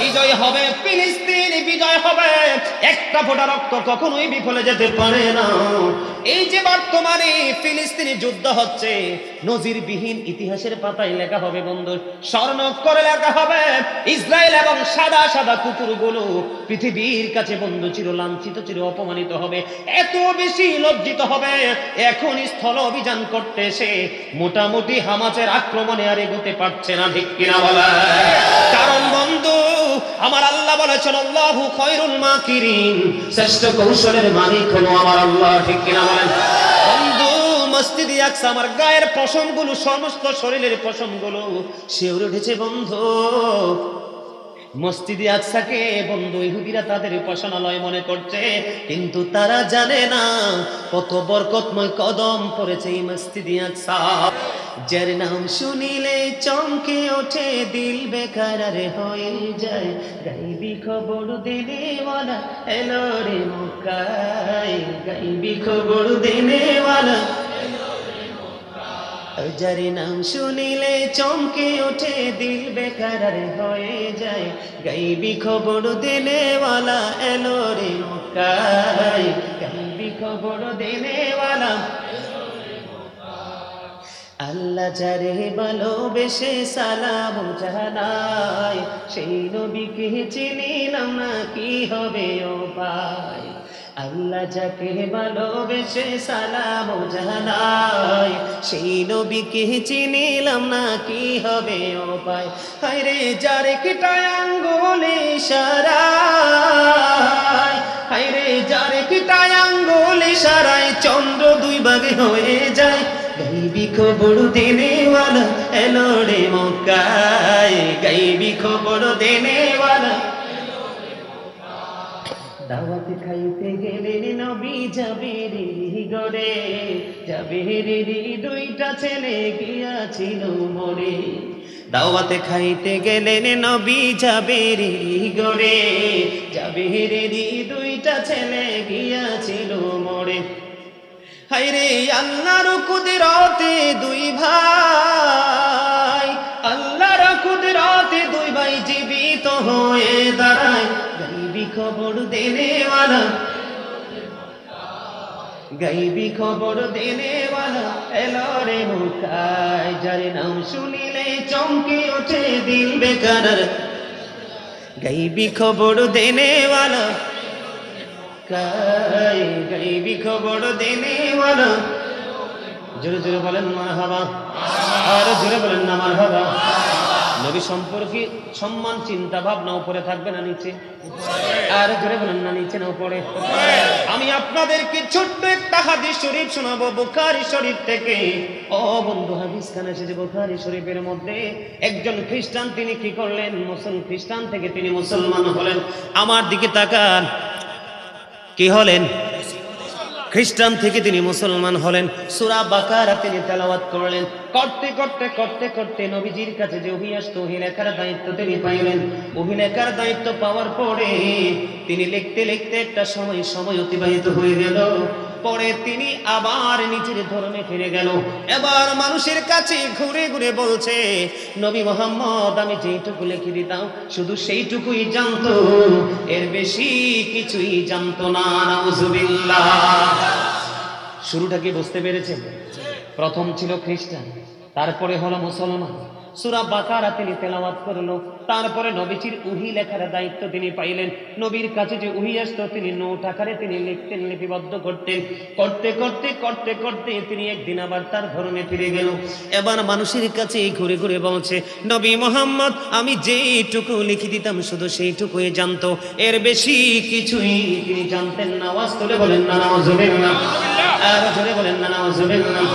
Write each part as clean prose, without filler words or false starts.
বিজয় হবে, ফিলিস্তিন বিজয় হবে। একটা ফোঁটা রক্ত কখনোই বিফলে যেতে পারে না। এই যে বর্তমানে ফিলিস্তিনি যুদ্ধ হচ্ছে, নজিরবিহীন ইতিহাসের পাতায় লেখা হবে বন্ধু, স্বর্ণাক্ষরে লেখা হবে। ইসরায়েল এবং সাদা সাদা কুকুরগুলো পৃথিবীর কাছে বন্ধু চির লাঞ্ছিত, চির অপমানিত হবে, এত বেশি লজ্জিত হবে। এখন স্থল অভিযান করতে এসে মোটামুটি হামাসের আক্রমণে আর এগোতে পারছে না, ঠিক কিনা বলা? কারণ বন্ধু আমার আল্লাহ বলেছেন আল্লাহু খায়রুল মাকিরিন, শ্রেষ্ঠ কৌশলের মালিক হলো আমার আল্লাহ, ঠিক কিনা বলেন? বন্ধু মসজিদে আকসা, আমার গায়ের পশমগুলো, সমস্ত শরীরের পশমগুলো শিউরে উঠেছে বন্ধু। মসজিদে আকসাকে বন্ধু ইহুদিরা তাদের উপাসনালয় মনে করছে, কিন্তু তারা জানে না কত বরকতময় কদম পড়েছে এই মসজিদে আকসা। যার নাম শুনিলে চমকে ওঠে দিল বেকার হয়ে যায়, গাইবি খবর দেনেওয়ালা এলো রে মক্কায়, গাইবি খবর দেনেওয়ালা। যার নাম শুনিলে চমকে ওঠে দিল বেকার হয়ে যায়, গাইবি খবর দেনেওয়ালা এলো রে মক্কায়, গাইবি খবর দেনেওয়ালা। আল্লাহ যারে ভালোবেসে সালাম জানাই, সেই নবীকে চিনিলাম না কি হবে ও ভাই। আল্লাহ যাকে ভালোবেসে সালাম জানাই, সেই নবীকে চিনিলাম না কি হবে ও ভাই। হায়রে যারে কিটায় আঙ্গুলে ইশারায়, হায়রে যারে কিটায় আঙ্গুলে ইশারায় চন্দ্র দুই ভাগে হয়ে যায়, গাইবি খবর দেনেওয়ালা এলো রে মক্কায়, গাইবি খবর দেনেওয়ালা। দাওয়াত খাইতে গেলেন নবী জাবেরের গড়ে, জাবেরের দুইটা ছেলে গিয়াছিল মরে। দাওয়াতে খাইতে গেলেন নবী জাবেরের গড়ে, জাবেরের দুইটা ছেলে গিয়াছিল মরে। হায়রে আল্লাহর কুদরতে দুই ভাই, আল্লাহর কুদরতে দুই ভাই জীবিত হয়ে দাঁড়ায়, গাইবি খবর দেনেওয়ালা, গাইবি খবর দেনেওয়ালা এলো রে মক্কায়। যার নাম শুনিলে চমকে ওঠে দিল বেকার, গাইবি খবর দেনেওয়ালা, গাইবি খবর দেনেওয়ালা। জোরে জোরে বলেন মারহাবা, আর জোরে বলেন না মারহাবা। নবী সম্পর্কে সম্মান চিন্তা ভাবনা উপরে থাকবে না নিচে? আর জোরে বলেন না নিচে না উপরে? আমি আপনাদেরকে ছোট্ট একটা হাদিস শরীফ শোনাবো বুখারী শরীফ থেকে। ও বন্ধু, হাদিস খানা এসেছে বুখারী শরীফের মধ্যে। একজন খ্রিস্টান তিনি কি করলেন, খ্রিস্টান থেকে তিনি মুসলমান হলেন। আমার দিকে তাকান, কি হলেন? খ্রিস্টান থেকে তিনি মুসলমান হলেন। সূরা বাকারা তিনি তেলাওয়াত করলেন। করতে করতে করতে করতে নবীজির কাছে যে ওহী আসতো, ওহী লেখার দায়িত্ব তিনি পাইলেন। ওহী লেখার দায়িত্ব পাওয়ার পরে তিনি লিখতে লিখতে একটা সময় অতিবাহিত হয়ে গেল। পরে তিনি আবার নিজের ধর্মে ফিরে গেল। এবার মানুষের কাছে ঘুরে ঘুরে বলছে, নবী মুহাম্মদ আমি যেইটুকু লিখে দিতাম শুধু সেইটুকুই জানতো, এর বেশি কিছুই জানতো না। নাউজুবিল্লাহ। শুরুটা কি বুঝতে পেরেছেন? প্রথম ছিল খ্রিস্টান, তারপরে হলো মুসলমান। সূরা বাকারা তিনি তেলাওয়াত করলো। তারপরে নবীজির ওহী লেখার দায়িত্ব তিনি পাইলেন। নবীর কাছে যে ওহী আসতো তিনি নোট আকারে তিনি লিখতেন, লিপিবদ্ধ করতেন। করতে করতে করতে করতে তিনি একদিন আবার তার ধর্মে ফিরে গেল। এবার মানুষের কাছে ঘুরে ঘুরে বলছে, নবী মুহাম্মদ আমি যেইটুকু লিখে দিতাম শুধু সেইটুকুই জানতো, এর বেশি কিছুই তিনি জানতেন না। আওয়াজ তুলে বলেন না নাউজুবিল্লাহ, আর জোরে বলেন না নাউজুবিল্লাহ।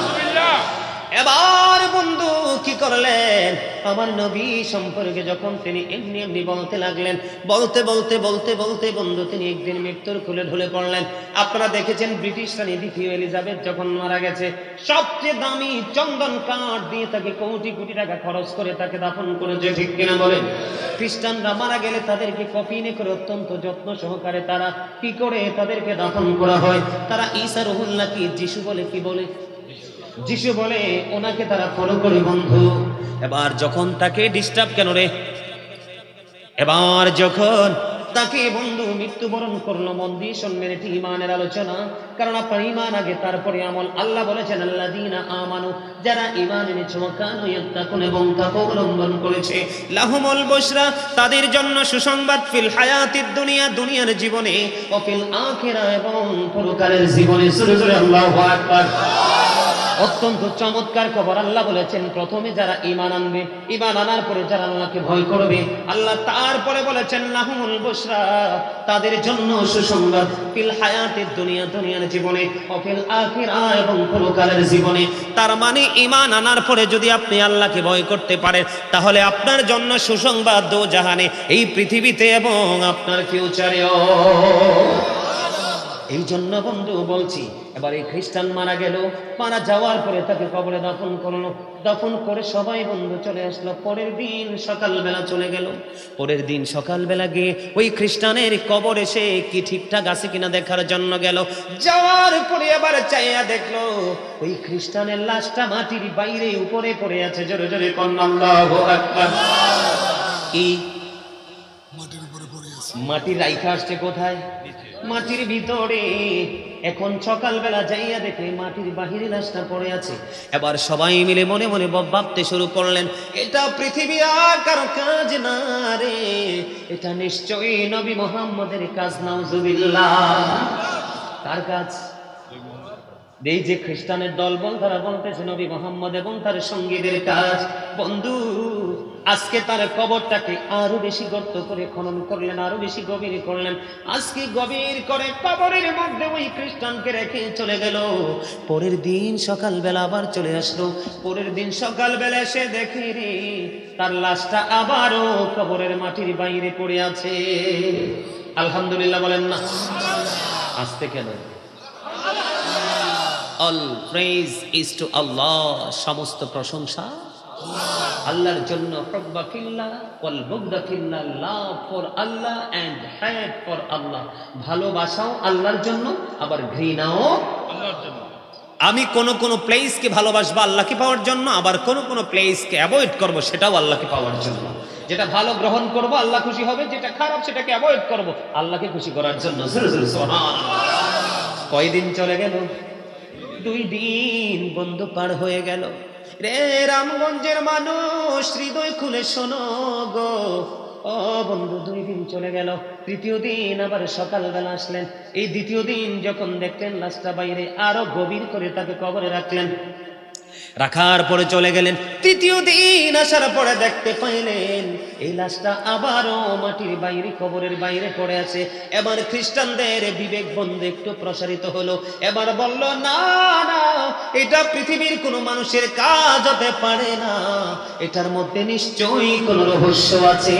এবার বন্ধু কি করলেন, আমার নবী সম্পর্কে যখন তিনি এমনি এমনি বলতে লাগলেন, বলতে বলতে বলতে বলতে বন্ধু তিনি একদিন মৃত্যুর কোলে ঢলে পড়লেন। আপনারা দেখেছেন ব্রিটিশ রানী দ্বিতীয় এলিজাবেথ যখন মারা গেছে, সবচেয়ে দামি চন্দন কাঠ দিয়ে তাকে কোটি কোটি টাকা খরচ করে তাকে দাফন করেছে, ঠিক কিনা বলেন? খ্রিস্টানরা মারা গেলে তাদেরকে কফিনে করে অত্যন্ত যত্ন সহকারে তারা কি করে তাদেরকে দাফন করা হয়। তারা ঈসা রুহুল্লাহ কি যিশু বলে, কি বলে? যিশু বলে, ওনাকে তারা ফলো করে বন্ধু। এবার যখন তাকে ডিস্টার্ব কেন রে, এবার যখন তাকে বন্ধু মৃত্যুবরণ করলো, মন দিয়ে শুনবেন, এটি ঈমানের আলোচনা, কারণ আপনার ঈমান আগে তারপরে আমল। আল্লাহ বলেছেন আল্লাযীনা আমানু, যারা ঈমান এনেছে, ওয়া কানু ইয়াত্তাকুন, এবং তাকওয়া অবলম্বন করেছে, লাহুমুল বুশরা, তাদের জন্য সুসংবাদ, ফিল হায়াতিদ দুনিয়া, দুনিয়ার জীবনে, ও ফিল আখিরা, এবং পরকালের জীবনে। জোরে জোরে আল্লাহু আকবার। অত্যন্ত চমৎকার খবর। আল্লাহ বলেছেন প্রথমে যারা ঈমান আনবে, ঈমান আনার পরে যারা আল্লাহকে ভয় করবে, আল্লাহ তারপরে বলেছেন লাহুমুল বুশরা, তাদের জন্য সুসংবাদ, ফিল হায়াতিদ দুনিয়া, দুনিয়ার জীবনে, ও ফিল আখিরা, এবং পরকালের জীবনে। তার মানে ঈমান আনার পরে যদি আপনি আল্লাহকে ভয় করতে পারেন, তাহলে আপনার জন্য সুসংবাদ দো জাহানে, এই পৃথিবীতে এবং আপনার ফিউচারেও। এই জন্য বন্ধু বলছি, এবার এই খ্রিস্টান মারা গেল, মারা যাওয়ার পরে তাকে কবরে দাফন করলো, দাফন করে সবাই বন্ধু চলে আসলো। পরের দিন সকালবেলা চলে গেল, পরের দিন সকালবেলা গিয়ে ওই খ্রিস্টানের কবর এসে কি ঠিকঠাক আছে কিনা দেখার জন্য গেল। যাওয়ার পরে আবার চাইয়া দেখলো ওই খ্রিস্টানের লাশটা মাটির বাইরে উপরে পড়ে আছে। জোরে জোরে কন্যা আল্লাহু আকবার। কি মাটির রাইখা আসছে কোথায়? মাটির ভিতরে। এখন সকালবেলা যাইয়া দেখে মাটির বাহিরে লাশটা পড়ে আছে। এবার সবাই মিলে মনে মনে ভাবতে শুরু করলেন, এটা পৃথিবী আর কারো কাজ না রে, এটা নিশ্চয়ই নবী মুহাম্মদের কাজ। নাউজুবিল্লাহ। কার কাজ? এই যে খ্রিস্টানের দলবল, তারা বলতেছে নবী মুহাম্মদ এবং তার সঙ্গীদের কাজ। বন্ধু, আজকে তার কবরটাকে আরো বেশি গর্ত করে খনন করলেন, আরো বেশি গভীর করলেন। আজকে গভীর করে কবরের মধ্যে ওই খ্রিস্টানকে রেখে চলে গেল। পরের দিন সকালবেলা আবার চলে আসলো। পরের দিন সকালবেলা এসে দেখে রে, তার লাশটা আবারও কবরের মাটির বাইরে পড়ে আছে। আলহামদুলিল্লাহ বলেন না? আসতে কেন? All praise is to Allah, সমস্ত প্রশংসা আল্লাহর জন্য। হুব্বা ফিল্লাহ ওয়াল বুগদা ফিল্লাহ, love for Allah and hate for Allah. ভালোবাসাও আল্লাহর জন্য, আবার ঘৃণাও আল্লাহর জন্য। আমি কোন প্লেসকে ভালোবাসবো আল্লাহকে পাওয়ার জন্য, আবার কোন প্লেসকে অ্যাভয়েড করব সেটাও আল্লাহকে পাওয়ার জন্য। যেটা ভালো গ্রহণ করব আল্লাহ খুশি হবে, যেটা খারাপ সেটাকে অ্যাভয়েড করব আল্লাহকে খুশি করার জন্য। সুবহানাল্লাহ। কয়দিন চলে গেল? 2 দিন বন্ধু পার হয়ে গেল। রে রামগঞ্জের মানুষ, হৃদয় খুলে শোনো গো, ও বন্ধু, 2 দিন চলে গেল। তৃতীয় দিন আবার সকালবেলা আসলেন। এই দ্বিতীয় দিন যখন দেখলেন লাশটা বাইরে, আরো গভীর করে তাকে কবরে রাখলেন। রাখার পরে চলে গেলেন। তৃতীয় দিন আসার পরে দেখতে পাইলেন এই লাশটা আবারও মাটির বাইরে, কবরের বাইরে পড়ে আছে। এবার খ্রিস্টানদের বিবেক বন্ধ একটু প্রসারিত হলো। এবার বলল, না না, এটা পৃথিবীর কোনো মানুষের কাজ হতে পারে না, এটার মধ্যে নিশ্চয়ই কোনো রহস্য আছে।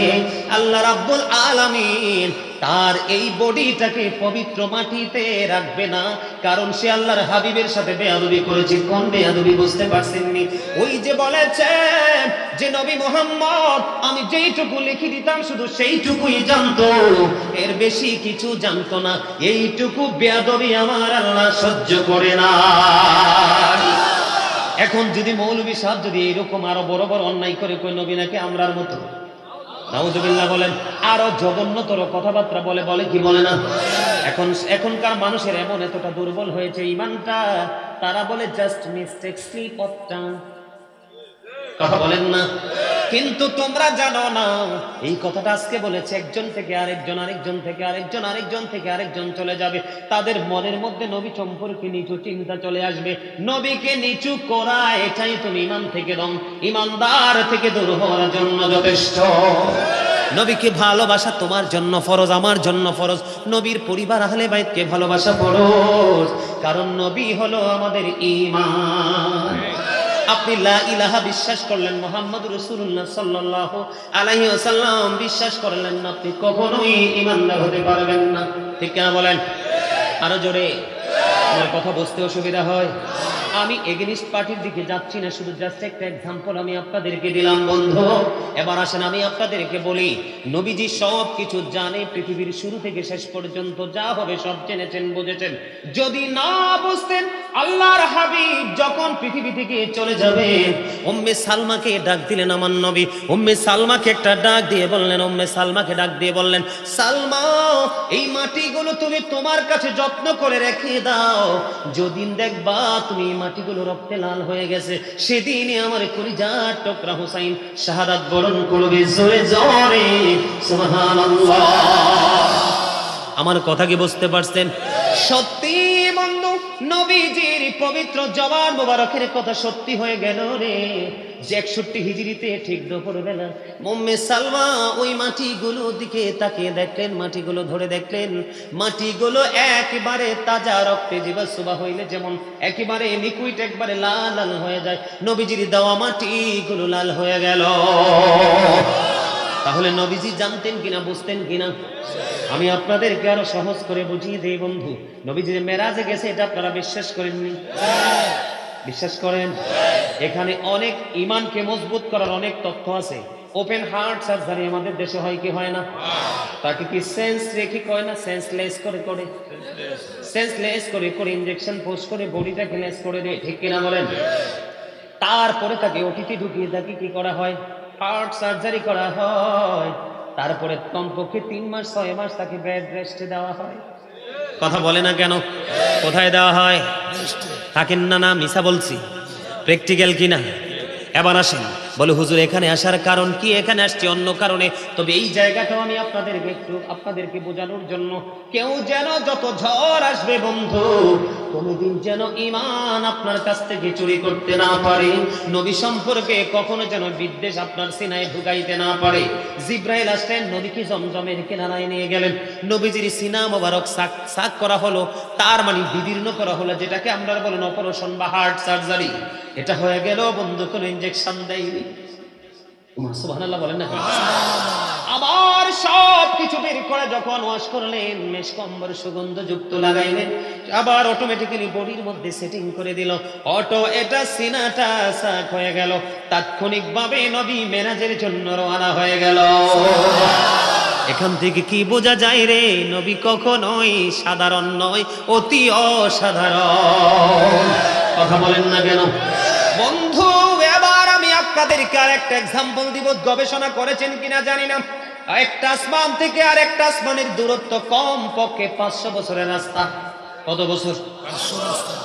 আল্লাহ রাব্বুল আলামিন তার এই বডিটাকে পবিত্র মাটিতে রাখবে না, কারণ সে আল্লাহর হাবিবের সাথে বেয়াদবি করেছে। কোন বেয়াদবি বুঝতে পারছেননি? ওই যে বলেছে যে নবী মুহাম্মদ আমি যেইটুকু লিখে দিতাম শুধু সেইটুকুই জানতো, এর বেশি কিছু জানতো না। এইটুকু বেয়াদবি আমার আল্লাহ সহ্য করে না। এখন যদি মৌলভী সাহেব যদি এরকম আরো বড় বড় অন্যায় করে কই নবী নাকি আমরার মতো, নাউজুবিল্লাহ বলেন, আরো জঘন্যতর কথাবার্তা বলে কি বলে না? এখনকার মানুষের এমন এতটা দুর্বল হয়েছে ইমানটা, তারা বলে just mistake, slip of tongue. কথা বলেন না? কিন্তু তোমরা জানো না এই কথাটা আজকে বলেছে একজন থেকে আরেকজন, আরেকজন থেকে আরেকজন, আরেকজন থেকে আরেকজন চলে যাবে। তাদের মনের মধ্যে নবী সম্পর্কে নিচু চিন্তা চলে আসবে। নবীকে নিচু করা এটাই তুমি ইমান থেকে রং, ইমানদার থেকে দূর হওয়ার জন্য যথেষ্ট। নবীকে ভালোবাসা তোমার জন্য ফরজ, আমার জন্য ফরজ। নবীর পরিবার আহলে বাইতকে ভালোবাসা ফরজ, কারণ নবী হলো আমাদের ঈমান। আপনি লা ইলাহা বিশ্বাস করলেন, মুহাম্মদ রাসূলুল্লাহ সাল্লাল্লাহু আলাইহি ওয়াসাল্লাম বিশ্বাস করলেন না, আপনি কখনোই ঈমানদার হতে পারবেন না। ঠিক কিনা বলেন? আরো জোরে। আমার কথা বুঝতে অসুবিধা হয়? আমি এগেনিস্ট পার্টির দিকে যাচ্ছি না, শুধু জাস্ট একটা এক্সাম্পল আমি আপনাদেরকে দিলাম বন্ধু। এবার আসেন আমি আপনাদেরকে বলি, নবীজি সব কিছু জানে, পৃথিবীর শুরু থেকে শেষ পর্যন্ত যা হবে সব জেনেছেন, বুঝেছেন। যদি না বুঝতেন আল্লাহর হাবিব যখন পৃথিবী থেকে চলে যাবেন, উম্মে সালমাকে ডাক দিলেন আমার নবী। উম্মে সালমাকে একটা ডাক দিয়ে বললেন, উম্মে সালমাকে ডাক দিয়ে বললেন, সালমা এই মাটিগুলো তুমি তোমার কাছে যত্ন করে রেখে দাও, যেদিন দেখবা তুমি এই মাটিগুলো রক্তে লাল হয়ে গেছে, সেদিনই আমার কলিজার টুকরা হুসাইন শাহাদাত বরণ করবে। জোরে জোরে সুবহানাল্লাহ। আমার কথা কি বুঝতে পারছেন? সত্যি বন্ধু, নবীজির পবিত্র জবান মোবারকের কথা সত্যি হয়ে গেল রে, যে 61 হিজরিতে ঠিক দুপুরবেলা উম্মে সালমা ওই মাটিগুলো দিকে তাকিয়ে দেখলেন, মাটিগুলো ধরে দেখলেন, মাটিগুলো একেবারে তাজা রক্তে জীবাশ্ম হইলে যেমন একেবারে লিকুইড একবারে লাল লাল হয়ে যায়, নবীজির দেওয়া মাটিগুলো লাল হয়ে গেল। তাহলে নবীজি জানতেন কিনা, বুঝতেন কিনা? আমি আপনাদেরকে আরো সহজ করে বুঝিয়ে দেই বন্ধু। নবীজি যে মেরাজে গেছে এটা আপনারা বিশ্বাস করেননি? বিশ্বাস করেন? এখানে অনেক ইমানকে মজবুত করার অনেক তথ্য আছে। ওপেন হার্ট সার্জারি আমাদের দেশে হয় কি হয় না? তাকে কি সেন্স রেখে কয় না? সেন্সলেস করে করে সেন্সলেস করে করে ইনজেকশন পোস্ট করে বডিটাকে লেস করে দেয়, ঠিক কিনা বলেন? তারপরে তাকে ওটিতে ঢুকিয়ে তাকে কি করা হয়? হার্ট সার্জারি করা হয়। তারপরে কমপক্ষে 3 মাস 6 মাস তাকে বেড রেস্টে দেওয়া হয়। কথা বলে না কেন? কোথায় দেওয়া হয়? থাকেন না? না মিছা বলছি? প্র্যাকটিক্যাল কিনা? এবার আসেন, বলে হুজুর এখানে আসার কারণ কি? এখানে আসছি অন্য কারণে। তবে এই জায়গাটাও আমি আপনাদেরকে বোঝানোর জন্য, কেউ যেন যত ঝড় আসবে বন্ধু, কোনোদিন যেন ঈমান আপনার কাছ থেকে চুরি করতে না পারে, নবী সম্পর্কে কখনো যেন বিদ্বেষ আপনার সিনায় ঢুকাইতে না পারে। জিব্রাইল আসলেন, নবীকে জমজমের কিনারায় নিয়ে গেলেন, নবীজির সিনা মোবারক সাক করা হলো, তার মানে বিদীর্ণ করা হলো, যেটাকে আমরা বলেন অপারেশন বা হার্ট সার্জারি। এটা হয়ে গেল বন্ধু, কোনো ইনজেকশন দেয়নি। সুবহানাল্লাহ বলেন না? আবার সব কিছু বের করে যখন ওয়াশ করলেন, মেশকম্বর সুগন্ধযুক্ত লাগাইলেন, আবার অটোমেটিক্যালি বডির মধ্যে সেটিং করে দিল, অটো এটা সিনাটা সাক হয়ে গেল। তাৎক্ষণিকভাবে নবী মেরাজের জন্য রওনা হয়ে গেল। এখান থেকে কি বোঝা যায় রে? নবী কখনোই সাধারণ নয়, অতি অসাধারণ। কথা বলেন না কেন বন্ধু? এবার আমি আপনাদেরকে আর একটা এক্সাম্পল দিব। গবেষণা করেছেন কিনা জানি না, একটা আসমান থেকে আর একটা আসমানের দূরত্ব কম পক্ষে 500 বছরের রাস্তা। কত বছর?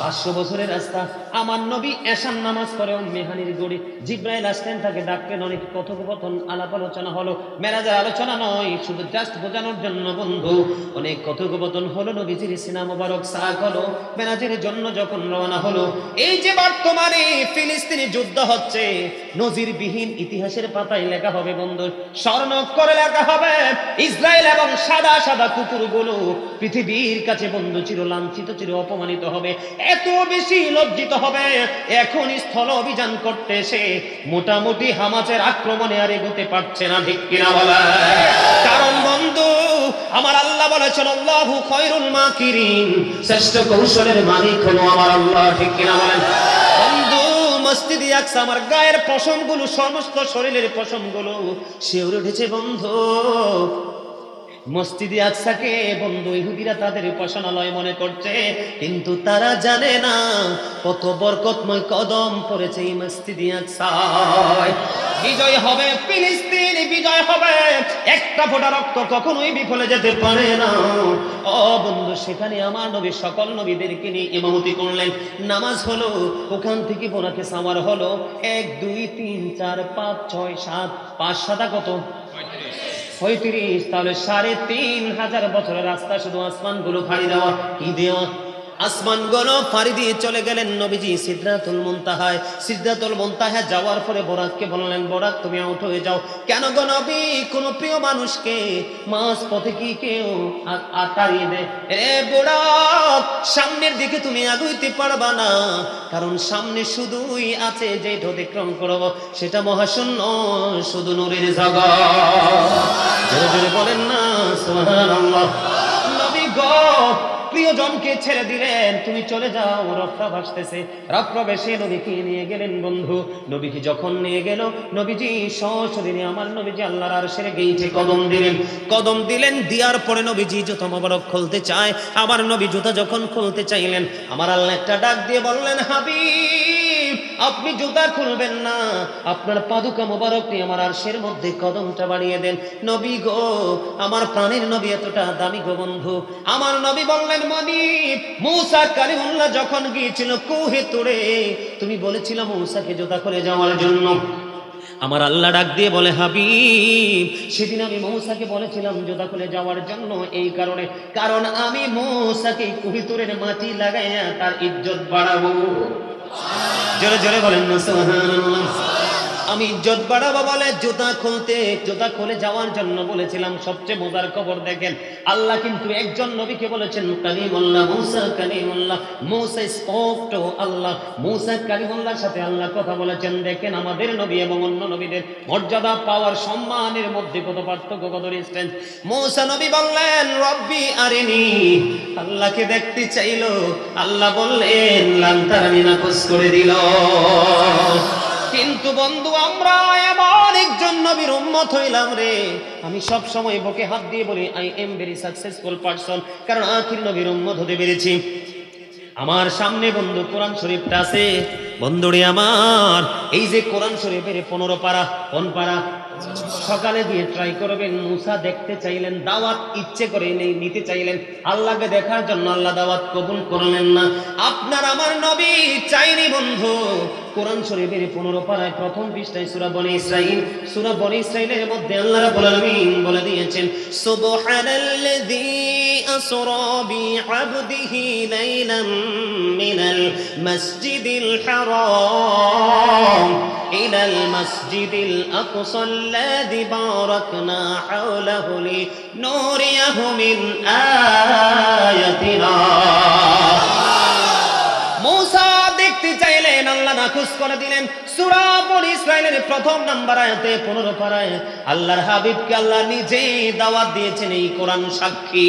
500 বছরের রাস্তা। আমার নবী এশার নামাজ পড়ে মেহানির গড়ি, জিব্রাইল আসলেন, তাকে ডাকলেন, অনেক কথোপকথন আলাপ আলোচনা হলো। মেরাজের আলোচনা নয়, শুধু জাস্ট বোঝানোর জন্য বন্ধু, অনেক কথোপকথন হলো, নবীজির সিনা মোবারক সাক হলো। মেরাজের জন্য যখন রওনা হলো, এই যে বর্তমানে ফিলিস্তিনি যুদ্ধ হচ্ছে, নজিরবিহীন ইতিহাসের পাতায় লেখা হবে বন্ধু, স্বর্ণাক্ষরে লেখা হবে, ইসরায়েল এবং সাদা সাদা কুকুরগুলো পৃথিবীর কাছে বন্ধু চির লাঞ্ছিত, চির অপমানিত হবে, এত বেশি লজ্জিত হবে। এখন স্থল অভিযান করতে এসে মোটামুটি হামাসের আক্রমণে আর এগোতে পারছে না, ঠিক কিনা বলা? কারণ বন্ধু আমার আল্লাহ বলেছেন, আল্লাহু খায়রুল মাকিরিন, শ্রেষ্ঠ কৌশলের মালিক হলো আমার আল্লাহ, ঠিক কিনা বলেন? বন্ধু মসজিদে আকসা, আমার গায়ের পশমগুলো, সমস্ত শরীরের পশমগুলো শিউরে উঠেছে বন্ধু। মসজিদে আকসাকে বন্ধু ইহুদিরা তাদের উপাসনালয় মনে করছে, কিন্তু তারা জানে না কত বরকতময় কদম পড়েছে এই মসজিদে আকসায়। বিজয় হবে, ফিলিস্তিন বিজয় হবে, একটা ফোঁটা রক্ত কখনোই বিফলে যেতে পারে না। ও বন্ধু, সেখানে আমার নবী সকল নবীদেরকে নিয়ে ইমামতি করলেন, নামাজ হলো, ওখান থেকে বোনাকে সাওয়ার হলো, 1 2 3 4 5 6 7 5 7 কত? 35। তাহলে 3500 বছরের রাস্তা শুধু আসমানগুলো ফাড়ি দেওয়া। কি দেওয়া? আসমানগুলো ফাড়ি দিয়ে চলে গেলেন নবীজি সিদরাতুল মুনতাহায়। সিদরাতুল মুনতাহায় যাওয়ার পরে বোরাককে বললেন, বোরাক তুমি আউট হয়ে যাও। কেন গো নবী? কোন প্রিয় মানুষকে মাঝ পথে কি কেউ তাড়িয়ে দেয়? এ বোরাক, সামনের দিকে তুমি আগুইতে পারবা না, কারণ সামনে শুধুই আছে যেটা অতিক্রম করব, সেটা মহাশূন্য, শুধু নূরের জগৎ। জোরে জোরে বলেন না সুবহানাল্লাহ। নবী গো প্রিয়জনকে ছেড়ে দিলেন, তুমি চলে যাও, রক্তা ভাসতেছে। রক্ত বেশে নবীকে নিয়ে গেলেন বন্ধু। নবীকে যখন নিয়ে গেল, নবীজি সশরীরে আমার নবীজি আল্লাহর আরশের গেইটে কদম দিলেন। কদম দিলেন, দেওয়ার পরে নবীজি জুতা মোবারক খুলতে চায়। আমার নবী জুতা যখন খুলতে চাইলেন, আমার আল্লাহ একটা ডাক দিয়ে বললেন, হাবিব আপনি জুতা খুলবেন না, আপনার পাদুকা মোবারক নিয়ে আমার আরশের মধ্যে কদমটা বাড়িয়ে দেন। নবী গো, আমার প্রাণের নবী এতটা দামি গো বন্ধু। আমার নবী বললেন, মানিব মূসা কালিমুল্লাহ যখন গিয়েছিল কুহে তুড়ে, তুমি বলেছিল মূসাকে জুতা খুলে যাওয়ার জন্য। আমার আল্লাহ ডাক দিয়ে বলে, হাবিব সেদিন আমি মূসাকে বলেছিলাম জুতা খুলে যাওয়ার জন্য এই কারণে, কারণ আমি মূসাকে কুহিতুরের মাটি লাগাইয়া তার ইজ্জত বাড়াবো। জোরে জোরে বলেন না সুবহানাল্লাহ। আমি ইজ্জত বাড়াবো বলে জুতা খুলে যাওয়ার জন্য বলেছিলাম। সবচেয়ে মজার খবর দেখেন, আল্লাহ কিন্তু একজন নবীকে বলেছেন কালিমুল্লাহ, মূসা কালিমুল্লাহ, মূসা স্পোক টু আল্লাহ, মূসা কালিমুল্লাহর সাথে আল্লাহ কথা বলেছেন। দেখেন আমাদের নবী এবং অন্য নবীদের মর্যাদা, পাওয়ার, সম্মানের মধ্যে কত পার্থক্য, কত ডিসটেন্স। মূসা নবী বললেন রব্বি আরিনি, আল্লাহকে দেখতে চাইলো, আল্লাহ বললেন লান তারানি, নাকচ করে দিল। কিন্তু বন্ধু আমরা এমন একজন নবীর উম্মত হইলাম রে, আমি সব সময় বুকে হাত দিয়ে বলি I am very successful person, কারণ আখির নবীর উম্মত হতে পেরেছি। আমার সামনে বন্ধু কোরআন শরীফটা আছে বন্ধুরে আমার, এই যে কোরআন শরীফের 15 পারা, কোন পারা? সকালে দিয়ে ট্রাই করবেন। মূসা দেখতে চাইলেন, দাওয়াত ইচ্ছে করে নিতে চাইলেন, আল্লাহকে দেখার জন্য আল্লাহ দাওয়াত কবুল করলেন না। আপনার আমার নবী চাইনি বন্ধু। কোরআন শরীফের 15 পারায় প্রথম পৃষ্ঠায় সূরা বনী ইসরাঈল, সূরা বনী ইসরাঈলের মধ্যে আল্লাহ রাব্বুল আলামিন বলে দিয়েছেন, সুবহানাল্লাযী আসরা বিআবদিহি লাইলাম মিনাল মাসজিদিল হারাম ইলাল মাসজিদিল আকসাল্লাযী বারাকনা হাওলাহু লিনুরিয়াহু মিন আয়াতিনা। মূসা দেখতে চাইলেন, আল্লাহ নাকচ করে দিলেন। সূরা বনী ইসরাঈলের প্রথম নাম্বার আয়াতে 15 পারায় আল্লাহর হাবিবকে আল্লাহ নিজেই দাওয়াত দিয়েছেন, এই কোরআন সাক্ষী।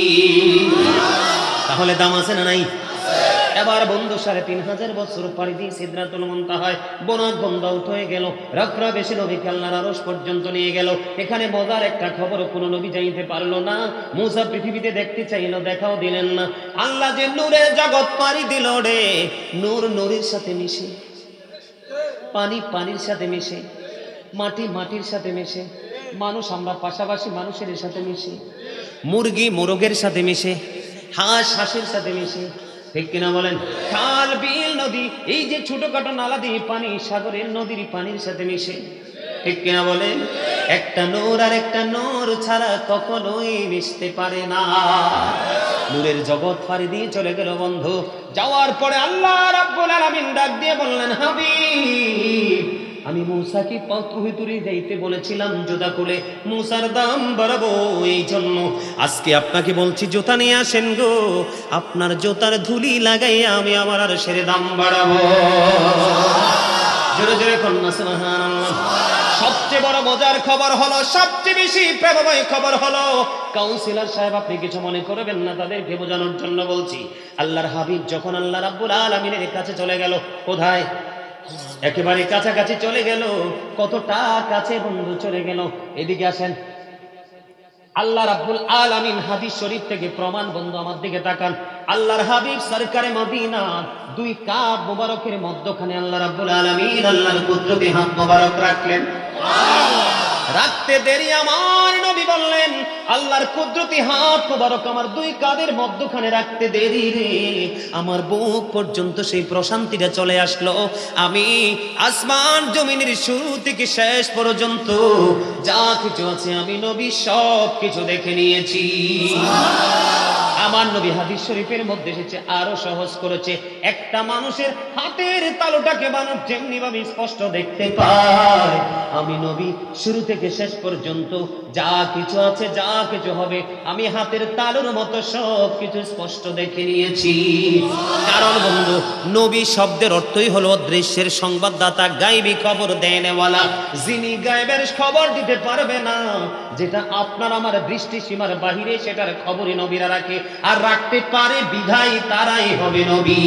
তাহলে দাম আছে না নাই? এবার বন্ধু 3500 বছর পাড়ি দিয়ে সিদরাতুল মুনতাহায় বনাত বন্ধ আউট হয়ে গেল। রকরা বেশি নবীকে আল্লাহর আরশ পর্যন্ত নিয়ে গেল। এখানে মজার একটা খবর, কোনো নবী যাইতে পারলো না। মূসা পৃথিবীতে দেখতে চাইলো, দেখাও দিলেন না। আল্লাহ যে নূরের জগৎ পাড়ি দিল রে, নূর নূরের সাথে মিশে, পানি পানির সাথে মিশে, মাটি মাটির সাথে মিশে, মানুষ আমরা পাশাপাশি মানুষের সাথে মিশে, মুরগি মোরগের সাথে মিশে, হাঁস হাঁসের সাথে মিশে, ঠিক কিনা বলেন? খাল বিল নদী, এই যে ছোটখাটো নালা দিয়ে পানি, সাগরের নদীর পানির সাথে মিশে, ঠিক কিনা বলেন? একটা নূর আর একটা নূর ছাড়া কখনোই মিশতে পারে না। নূরের জগৎ পাড়ি দিয়ে চলে গেল বন্ধু। যাওয়ার পরে আল্লাহ রাব্বুল আলামিন ডাক দিয়ে বললেন, হাবিব আমি মূসাকে পথহিতুরি যাইতে বলেছিলাম জুতা খুলে, মূসার দাম বাড়াবো, এই জন্য আজকে আপনাকে বলছি জুতা নিয়ে আসেন গো, আপনার জুতার ধুলি লাগাইয়া আমি আমার আরশের দাম বাড়াবো। জোরে জোরে কন্যা সুবহানাল্লাহ। সবচেয়ে বড় মজার খবর হলো, সবচেয়ে বেশি প্রেমময় খবর হলো, কাউন্সিলর সাহেব আপনি কিছু মনে করবেন না, তাদেরকে বোঝানোর জন্য বলছি। আল্লাহর হাবিব যখন আল্লাহ রাব্বুল আলামিনের কাছে চলে গেল, কোথায়? একেবারে কাছাকাছি চলে গেল। কতটা কাছে বন্ধু চলে গেল, এদিকে আসেন। আল্লাহ রাব্বুল আলামিন হাদিস শরীফ থেকে প্রমাণ, বন্ধু আমার দিকে তাকান। আল্লাহর হাবিব সরকারে মদিনা দুই কাব মোবারকের মধ্যখানে আল্লাহ রাব্বুল আলামিন আল্লাহর কুদরতি হাত মোবারক রাখলেন। রাখতে দেরি আমার নবী বললেন, আল্লাহর কুদরতি হাত মোবারক আমার দুই কাঁধের মধ্যখানে রাখতে দেরি রে, আমার বুক পর্যন্ত সেই প্রশান্তিটা চলে আসলো। আমি আসমান জমিনের শুরু থেকে শেষ পর্যন্ত যা কিছু আছে আমি নবী সব কিছু দেখে নিয়েছি। আমার নবী হাদিস শরীফের মধ্যে এসেছে, আরো সহজ করেছে। একটা মানুষের হাতের তালুটাকে মানুষ যেমনি ভাবে স্পষ্ট দেখতে পায়, আমি নবী শুরু থেকে শেষ পর্যন্ত যা কিছু আছে, যা কিছু হবে, আমি হাতের তালুর মতো সব কিছু স্পষ্ট দেখে নিয়েছি। কারণ বন্ধু, নবী শব্দের অর্থই হলো দৃশ্যের সংবাদদাতা, গায়বী খবর দেনেওয়ালা, যিনি গায়বের খবর দিতে পারবে না, যেটা আপনার আমার দৃষ্টি সীমার বাহিরে, সেটার খবরই নবীরা রাখে। আর রাখতে পারে বিধায় তারাই হবে নবী।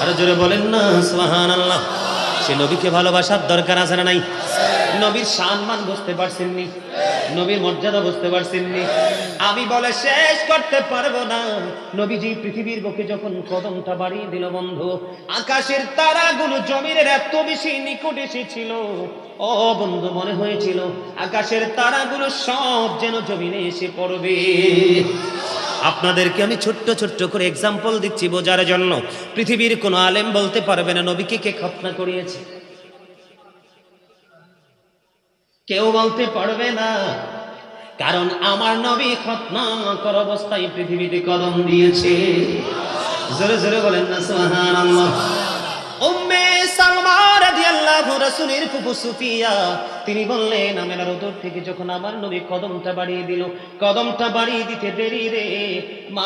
আর জোরে বলেন না সুবহানাল্লাহ। সে নবীকে ভালোবাসার দরকার আছে না নাই? নবীর সম্মান বুঝতে পারছেননি? নবীর মর্যাদা বুঝতে পারছেননি? আমি বলে শেষ করতে পারবো না। নবীজি পৃথিবীর বুকে যখন কদমটা বাড়িয়ে দিল বন্ধু, আকাশের তারাগুলো জমিনের এত বেশি নিকট এসেছিল, ও বন্ধু মনে হয়েছিল আকাশের তারাগুলো সব যেন জমিনে এসে পড়বে। আপনাদেরকে আমি ছোট্ট ছোট্ট করে এক্সাম্পল দিচ্ছি বোঝার জন্য। পৃথিবীর কোনো আলেম বলতে পারবে না নবীকে কে খতনা করিয়েছে, কেউ বলতে পারবে না, কারণ আমার নবী খতনা করা অবস্থায় পৃথিবীতে কদম দিয়েছে। জোরে জোরে বলেন না সুবহানাল্লাহ। উম্মে সালমা রাদিয়াল্লাহু রাসূলের ফুফু সুফিয়া তিনি বললেন, আমেনার উদর থেকে যখন আমার নবী কদমটা বাড়িয়ে দিল, কদমটা বাড়িয়ে দিতে দেরি রে,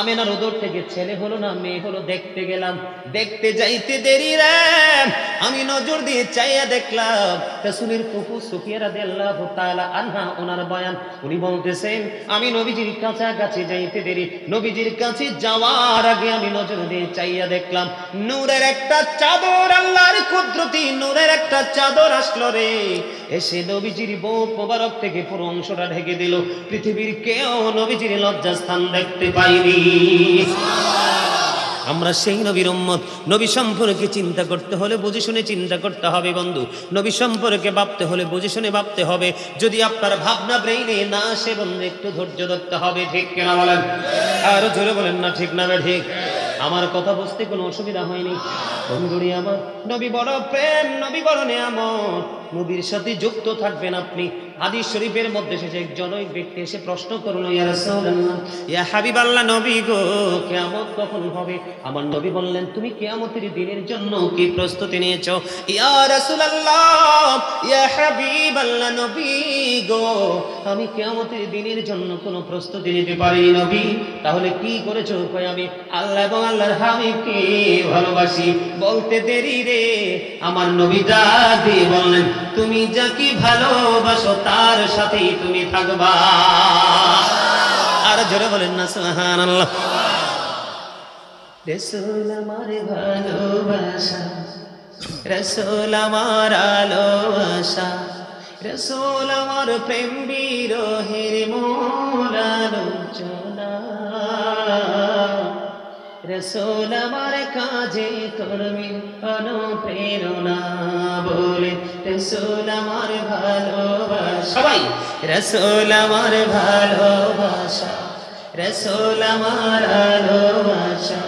আমেনার উদর থেকে ছেলে হলো না মেয়ে হলো, দেখতে গেলাম, দেখতে যাইতে দেরি রে, আমি নজর দিয়ে চাইয়া দেখলাম রাসূলের ফুফু সুফিয়া রাদিয়াল্লাহু তাআলা আনহা ওনার বয়ান, উনি বলতেছেন আমি নবীজির কাছাকাছি যাইতে দেরি, নবীজির কাছে যাওয়ার আগে আমি নজর দিয়ে চাইয়া দেখলাম নূরের একটা চাদর, আল্লাহর কুদরতি নূরের একটা চাদর আসলো রে, এসে নবীজির বুক মোবারক থেকে পুরো অংশটা ঢেকে দিল। পৃথিবীর কেউ নবীজির লজ্জাস্থান দেখতে পায়নি। আমরা সেই নবীর উম্মত। নবী সম্পর্কে চিন্তা করতে হলে বুঝে শুনে চিন্তা করতে হবে বন্ধু। নবী সম্পর্কে ভাবতে হলে বুঝে শুনে ভাবতে হবে। যদি আপনার ভাবনা ব্রেইনে না আসে বন্ধু, একটু ধৈর্য ধরতে হবে। ঠিক কিনা বলেন? আর জোরে বলেন না ঠিক না ঠিক? আমার কথা বুঝতে কোনো অসুবিধা হয়নি বন্ধুরি আমার। নবী বড় প্রেম, নবী বড় নিয়ামত, নবীর সাথে যুক্ত থাকবেন আপনি। হাদিস শরীফের মধ্যে এসেছে একজন ওই ব্যক্তি এসে প্রশ্ন করলো, ইয়া রাসূলুল্লাহ, ইয়া হাবিবাল্লাহ, নবী গো কিয়ামত কখন হবে? আমার নবী বললেন, তুমি কিয়ামতের দিনের জন্য কি প্রস্তুতি নিয়েছো? ইয়া রাসূলুল্লাহ, ইয়া হাবিবাল্লাহ, নবী গো আমি কিয়ামতের দিনের জন্য কোনো প্রস্তুতি নিতে পারিনি নবী। তাহলে কি করেছো? কই আমি আল্লাহ এবং আল্লাহর হাবিবকে ভালোবাসি। বলতে দেরি রে, আমার নবী ডাক দিয়ে বললেন, তুমি যাকে ভালোবাসো তার সাথেই তুমি থাকবা। আর জোরে বলেন না সুবহানাল্লাহ। রাসূল আমার ভালোবাসা, রাসূল আমার আলোবাসা, রাসূল আমার প্রেম বিরহের মূল আলোচনা, রাসূল আমার কাজে কর্মে অনুপ্রেরণা, বলে রাসূল আমার ভালোবাসা, সবাই রাসূল আমার ভালোবাসা, রাসূল আমার আলোবাসা,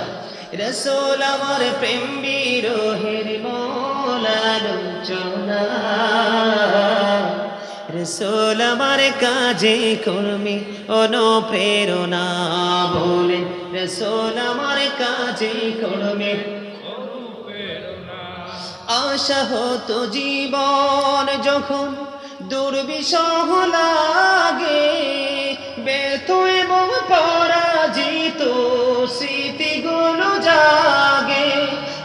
রাসূল আমার প্রেম বিরহের মূল আলোচনা, রাসূল আমার কাজে কর্মে অনুপ্রেরণা, বলেন রাসূল আমার কাজে কর্মে আশা হতো জীবন যখন দুর্বিষহ লাগে, ব্যর্থ এবং পরাজিত স্মৃতিগুলো জাগে,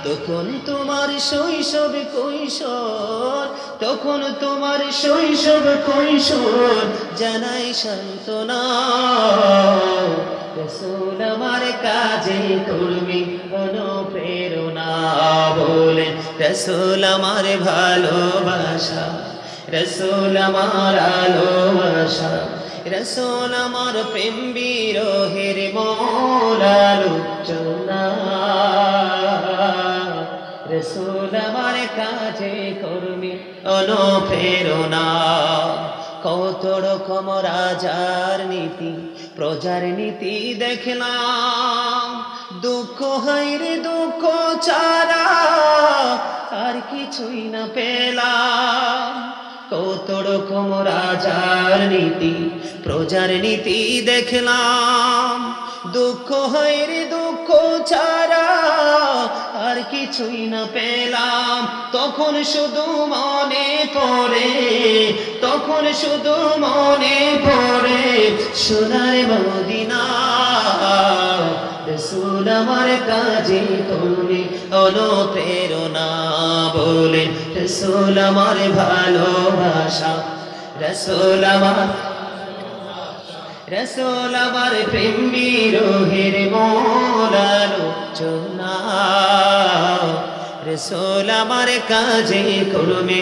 তখন তোমার শৈশব কৈশোর, তখন তোমার শৈশব কৈশোর জানাই সান্ত্বনা, রাসূল আমার কাজে কর্মে অনুপ্রেরণা, বলেন রাসূল আমার ভালোবাসা, রাসূল আমার আলোবাসা, রাসূল আমার প্রেম বিরহের মূল আলোচনা, রাসূল আমার কাজে কর্মে অনুপ্রেরণা। কত রকম রাজার নীতি প্রজার নীতি দেখলাম, দুঃখ হায়রে দুঃখ ছাড়া আর কিছুই না পেলাম। কত রকম রাজার নীতি প্রজার নীতি দেখলাম, দুঃখ হায়রে দুঃখ ছাড়া আর কিছুই না পেলাম। তখন শুধু মনে পড়ে, তখন শুধু মনে পড়ে সোনার মদিনা, রাসূল আমার কাজে কর্মে অনুপ্রেরণা, বলেন রাসূল আমার ভালোবাসা, রাসূল আমার, রাসূল আমার প্রেম বিরহের মূল আলোচনা, রাসূল আমার কাজে কর্মে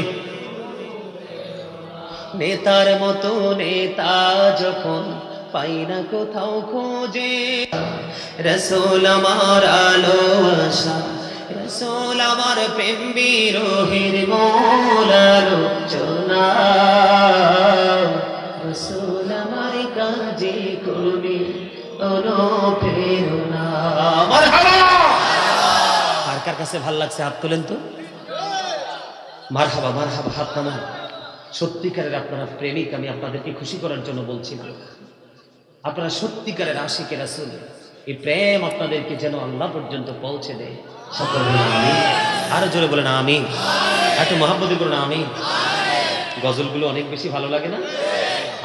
নেতার মতো নেতা যখন পাই না কোথাও খোঁজে, রাসূল আমার আলো আশা, রাসূল আমার প্রেম বিরহের মূল আলোচনা, রাসূল আমার কাজে কর্মে অনুপ্রেরণা। মারহাবা। আর কার কাছে ভাল লাগছে হাত তোলেন তো। মারহাবা মারহাবা, হাত নামান। সত্যিকারের আপনারা প্রেমিক, আমি আপনাদেরকে খুশি করার জন্য বলছি না, আপনারা সত্যিকারের আশিকে রাসূল। এই প্রেম আপনাদেরকে যেন আল্লাহ পর্যন্ত পৌঁছে দেয়। সকলে বলেন আমিন। আরো জোরে বলেন আমিন। একটু মহাব্বতে বলেন আমিন। গজলগুলো অনেক বেশি ভালো লাগে না?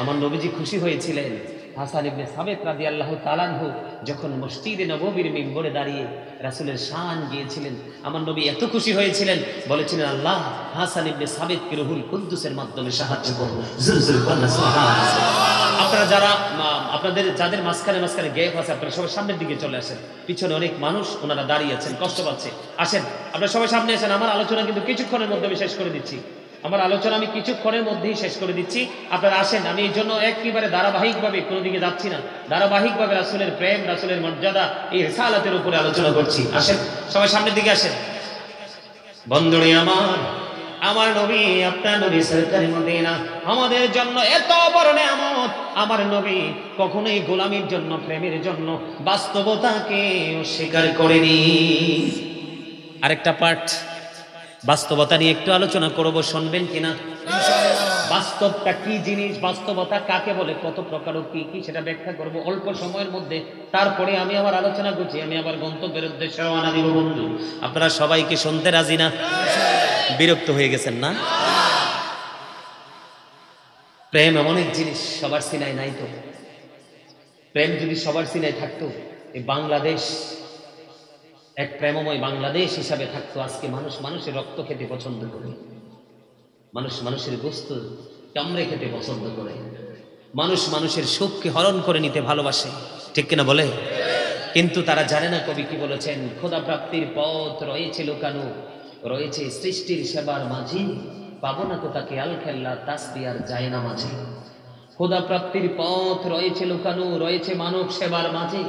আমার নবীজি খুশি হয়েছিলেন হাসান ইবনে সাবিত রাদিয়াল্লাহু তাআলা আনহু যখন মসজিদে নববীর মিম্বরে দাঁড়িয়ে রাসূলের শান গিয়েছিলেন। আমার নবী এত খুশি হয়েছিলেন, বলেছিলেন আল্লাহ হাসান ইবনে সাবিতকে রূহুল কুদ্দুসের মাধ্যমে সাহায্য করুন। জোরে বলেন সুবহানাল্লাহ। আপনারা যারা আপনাদের যাদের মাঝখানে মাঝখানে গ্যাপ আছে, আপনারা সবাই সামনের দিকে চলে আসেন। পিছনে অনেক মানুষ ওনারা দাঁড়িয়ে আছেন, কষ্ট পাচ্ছে। আসেন আপনারা সবাই সামনে আসেন। আমার আলোচনা কিন্তু কিছুক্ষণের মধ্যে আমি শেষ করে দিচ্ছি। আমার আলোচনা আমি কিছুক্ষণের মধ্যেই শেষ করে দিচ্ছি। আপনারা আসেন। আমি এই জন্য একেবারে ধারাবাহিকভাবে কোনো দিকে যাচ্ছি না, ধারাবাহিকভাবে রাসূলের প্রেম, রাসূলের মর্যাদা, এই রিসালাতের উপরে আলোচনা করছি। আসেন সবাই সামনের দিকে আসেন। বন্ধুরে আমার নবী, আপনার নবী সরকারি মদিনা আমাদের জন্য এত বড় নিয়ামত। আমার নবী কখনোই গোলামির জন্য, প্রেমের জন্য বাস্তবতাকে অস্বীকার করেনি। আরেকটা পার্ট বাস্তবতা নিয়ে একটু আলোচনা করব, শুনবেন কিনা? বাস্তবটা কি জিনিস, বাস্তবতা কাকে বলে, কত প্রকার ও কি কি সেটা ব্যাখ্যা করব অল্প সময়ের মধ্যে। তারপরে আমি আমার আলোচনা করছি, আমি আবার গন্তব্যের উদ্দেশ্যে রওনা দিব। বন্ধু আপনারা সবাইকে শুনতে রাজি না? বিরক্ত হয়ে গেছেন না? প্রেম এমন এক জিনিস সবার সিনায় নাই তো। প্রেম যদি সবার সিনায় থাকতো, এই বাংলাদেশ এক প্রেমময় বাংলাদেশ হিসাবে থাকতো। আজকে মানুষ মানুষের রক্ত খেতে পছন্দ করে, মানুষ মানুষের গোশত কামড়ে খেতে পছন্দ করে, মানুষ মানুষের সুখকে হরণ করে নিতে ভালোবাসে, ঠিক কিনা বলে? কিন্তু তারা জানে না কবি কি বলেছেন, খোদা প্রাপ্তির পথ রয়েছে লুকানো, রয়েছে সৃষ্টির সেবার মাঝে, পাবো না তো তাকে আল খেল্লা তাসবিহ আর যায় না মাঝে। খোদা প্রাপ্তির পথ রয়েছে লুকানো, রয়েছে মানব সেবার মাঝে,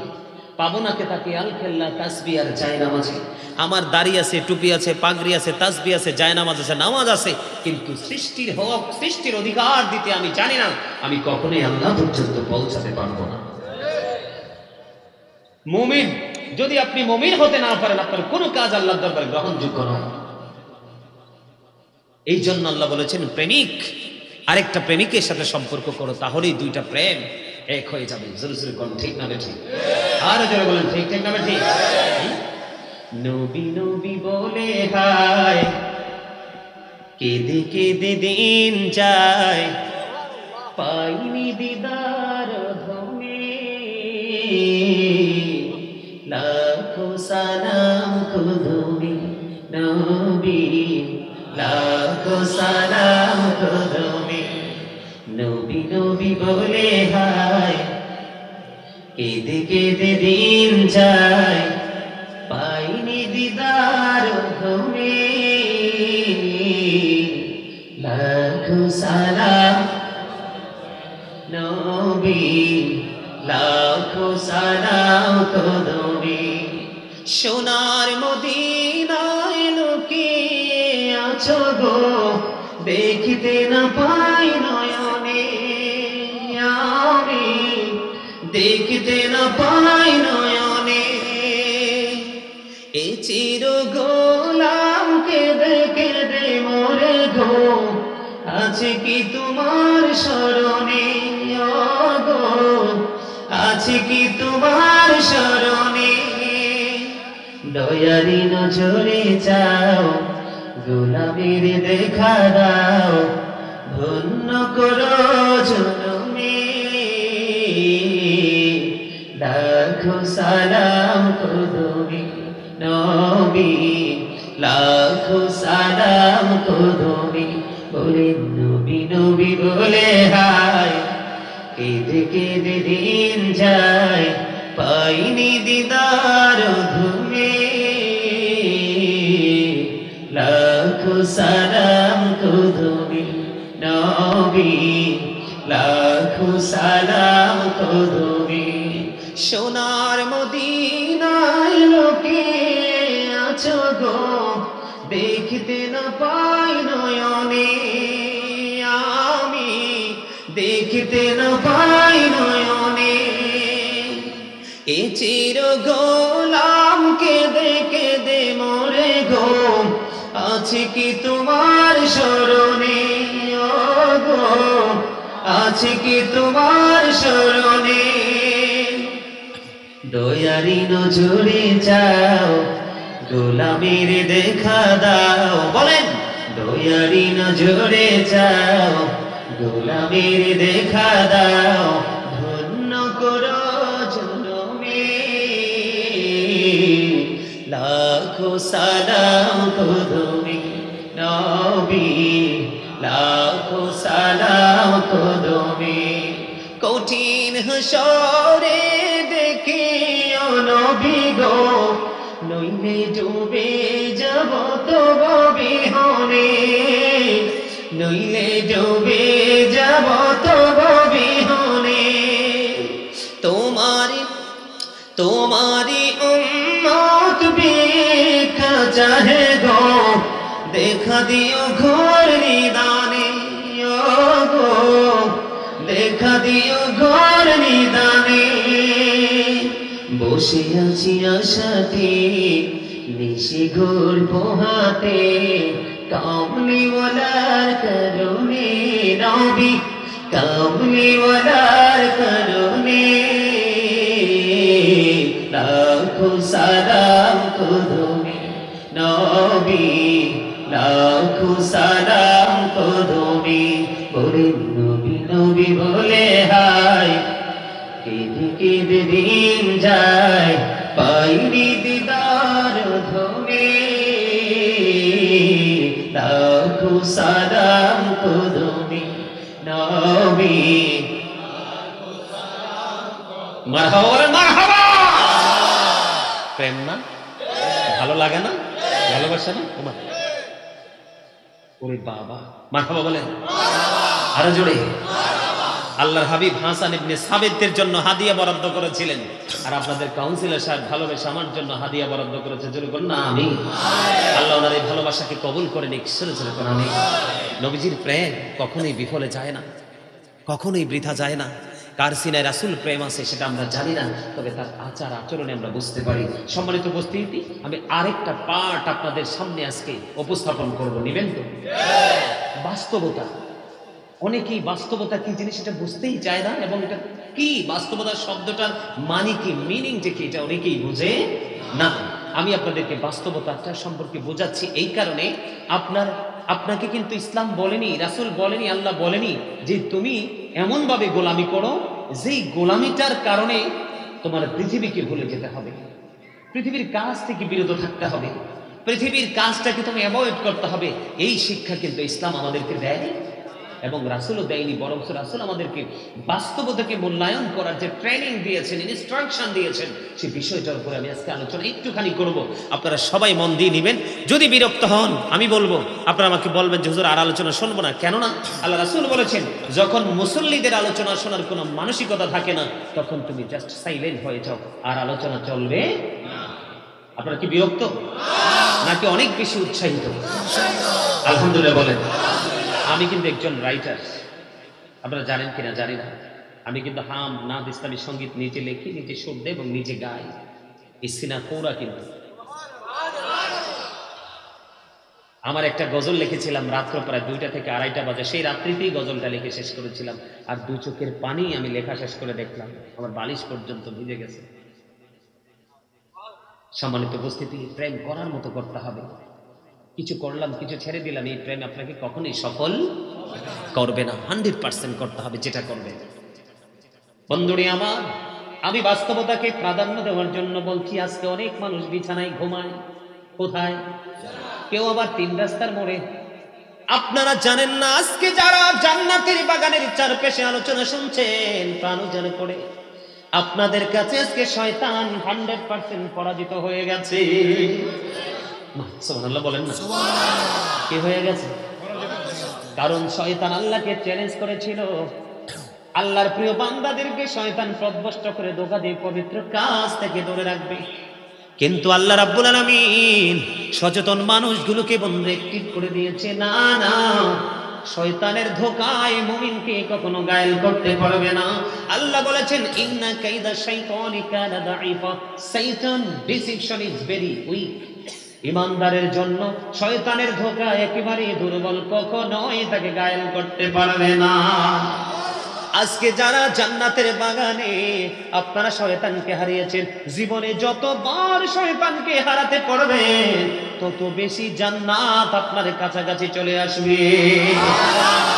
পাবো না কে তাকে আল খেল্লা তাসবিহ আর যায় না মাঝে। আমার দাড়ি আছে, টুপি আছে, পাগড়ি আছে, তাসবিহ আছে, যায় নামাজ আছে, নামাজ আছে, কিন্তু সৃষ্টির হক, সৃষ্টির অধিকার দিতে আমি জানি না, আমি কখনোই আল্লাহ পর্যন্ত পৌঁছাতে পারবো না। মুমিন যদি আপনি মুমিন হতে না পারেন, আপনার কোনো কাজ আল্লাহর দরবারে গ্রহণযোগ্য নয়। এই জন্য আল্লাহ বলেছেন প্রেমিক আরেকটা প্রেমিকের সাথে সম্পর্ক করো, তাহলেই দুইটা প্রেম এক হয়ে যাবে। জোরে জোরে কোন ঠিক না ঠিক? আর জোরে বলেন ঠিক ঠিক না ঠিক? নবী নবী বলে হায় কেঁদে কেঁদে দিন যায়, পাইনি দিদার ধনে, লাখো সালাম খুদুমি নবী, লাখো সালাম খুদুমি। নবী নবী বলে হায় কেঁদে কেঁদে দিন যায়, পাইনি দিদার ধনে, লাখো সালাম নবী, লাখো সালাম খুদুমি। সোনার মদিনায় লুকিয়ে আছো গো, দেখিতে না পাই নয়নে, আমি দেখিতে না পাই নয়নে, এ চির গোলাম কেঁদে কেঁদে মরে গো, আছে কি তোমার স্মরণে গো, আছে কি তোমার স্মরণে, দয়ারি নজরে চাও, গোলামের দেখা দাও, ধন্য করো জনমে, লাখো সালাম খুদুমি নবী, লাখো সালাম খুদুমি। বলে নবী নবী বলে হায় কেঁদে কেঁদে দিন যায় পাইনি দিদার ঘুমে লাখো সালাম কুদুমি নবী লাখো সালাম কুদুমি সোনার মদিনায় লোকে আছো গো দেখতে না পাই নয়নে আমি দেখতে না পাই নয়নে এ চির গোলামকে দেখে দে মরে গো আছে কি তোমার স্মরণে ও গো আছে কি তোমার স্মরণে দয়ারি নজরে যাও গোলামের দেখা দাও বলেন দয়ারি নজরে যাও গোলামের দেখা দাও ধন্য করো জনমে লাখো সালাম কুদুমি নবী লাখো সালাম কুদুমি কঠিন হাসরে দেখে নবী গো নইলে ডুবে যাব তব বিহনে নইলে ডুবে যাব তব বিহনে তোমারি উম্মত ভিক্ষা চাহে গো দেখা দিও ঘর নিদানে ও গো দেখা দিও ঘর নিদানে বসে আছি আশাতে নিশি ঘোর পোহাতে কামলিওয়ালার করুণে নবী কামলিওয়ালার করুণে লাখো সালাম কুদুমি নবী লাখো সালাম কুদুমি বলে নবী নবী বলে হায় কেঁদে কেঁদে দিন যায় পাইনি দিদার ধমে লাখো সালাম কুদুমি নবী মারহাবা মারহাবা প্রেম না ভালো লাগে না ভালোবাসা না তোমার ওরে বাবা মারহাবা বলেন আরো জোরে আল্লাহর হাবিব হাসান ইবনে সাবিতের জন্য হাদিয়া বরাদ্দ করেছিলেন আর আপনাদের কাউন্সিলর সাহেব ভালোবেসে আমার জন্য হাদিয়া বরাদ্দ করেছে জোরে বলুন না আমি আল্লাহ ওনার এই ভালোবাসাকে কবুল করে নিক শুনে শুনে কোন আমি নবীজির প্রেম কখনোই বিফলে যায় না কখনোই বৃথা যায় না কার সিনায় রাসূল প্রেম আছে সেটা আমরা জানি না তবে তার আচার আচরণে আমরা বুঝতে পারি সম্মানিত উপস্থিতি আমি আরেকটা পার্ট আপনাদের সামনে আজকে উপস্থাপন করব নিবেন তো বাস্তবতা অনেকেই বাস্তবতা কি জিনিস এটা বুঝতেই চায় না এবং এটা কি বাস্তবতা শব্দটার মানে কি মিনিংটা কি এটা অনেকেই বুঝে না আমি আপনাদেরকে বাস্তবতাটা সম্পর্কে বোঝাচ্ছি এই কারণে আপনাকে কিন্তু ইসলাম বলেনি রাসূল বলেনি আল্লাহ বলেনি যে তুমি এমন ভাবে গোলামি করো যেই গোলামিটার কারণে তোমার পৃথিবীকে ভুলে যেতে হবে পৃথিবীর কাজ থেকে বিরত থাকতে হবে পৃথিবীর কাজটাকে তুমি অ্যাভয়েড করতে হবে এই শিক্ষা কিন্তু ইসলাম আমাদেরকে দেয় এবং রাসূলও দেয়নি বরং রাসূল আমাদেরকে বাস্তবতাকে মূল্যায়ন করার যে ট্রেনিং দিয়েছেন ইনস্ট্রাকশন দিয়েছেন সেই বিষয়টার উপরে আমি আজকে আলোচনা একটুখানি করব আপনারা সবাই মন দিয়ে নেবেন যদি বিরক্ত হন আমি বলবো আপনারা আমাকে বলবেন যে হুজুর আর আলোচনা শুনবো না কেন না আল্লাহ রাসূল বলেছেন যখন মুসল্লিদের আলোচনা শোনার কোনো মানসিকতা থাকে না তখন তুমি জাস্ট সাইলেন্ট হয়ে যাও আর আলোচনা চলবে না আপনারা কি বিরক্ত নাকি অনেক বেশি উৎসাহিত আলহামদুলিল্লাহ বলেন আমি কিন্তু একজন রাইটার আপনারা জানেন কিনা জানি না আমি কিন্তু হাম নাদ ইসলামী সঙ্গীত নিজে লিখি নিজে সুর দেই এবং নিজে গাই এই সিনা কৌরা কিন্তু আমার একটা গজল লিখেছিলাম রাত্র প্রায় 2টা থেকে 2:30 বাজে সেই রাত্রিতেই গজলটা লিখে শেষ করেছিলাম আর 2 চোখের পানি আমি লেখা শেষ করে দেখলাম আমার বালিশ পর্যন্ত ভিজে গেছে সম্মানিত উপস্থিতি প্রেম করার মতো করতে হবে কিছু করলাম কিছু ছেড়ে দিলাম এই প্রেম আপনাকে কখনোই সফল করবে না 100% করতে হবে যেটা করবে বন্ধুরে আমার আমি বাস্তবতাকে প্রাধান্য দেওয়ার জন্য বলছি আজকে অনেক মানুষ বিছানায় ঘুমায় কোথায় কেউ আবার 3 রাস্তার মোড়ে আপনারা জানেন না, আজকে যারা জান্নাতের বাগানের চারপাশে আলোচনা শুনছেন প্রাণ উজাড় করে, আপনাদের কাছে আজকে শয়তান 100% পরাজিত হয়ে গেছে। সুবহানাল্লাহ বলেন না, কি হয়ে গেছে? কারণ শয়তান আল্লাহকে চ্যালেঞ্জ করেছিল, আল্লাহর প্রিয় বান্দাদেরকে শয়তান পথভ্রষ্ট করে ধোঁকা দিয়ে পবিত্র কাজ থেকে দূরে রাখবে। কিন্তু আল্লাহ রাব্বুল আলামিন সচেতন মানুষগুলোকে বন্ধ অ্যাক্টিভ করে দিয়েছে, না না, শয়তানের ধোঁকায় মুমিনকে কখনো গায়েল করতে পারবে না। আল্লাহ বলেছেন, ইন্না কাইদা শাইতানি কানা দাঈফা, শয়তান ডিসিপশন ইজ ভেরি উইক। ইমানদারের জন্য শয়তানের ধোঁকা একেবারেই দুর্বল, কখনোই তাকে গায়েল করতে পারবে না। আজকে যারা জান্নাতের বাগানে আপনারা শয়তানকে হারিয়েছেন, জীবনে যতবার শয়তানকে হারাতে পারবেন তত বেশি জান্নাত আপনার কাছাকাছি চলে আসবে।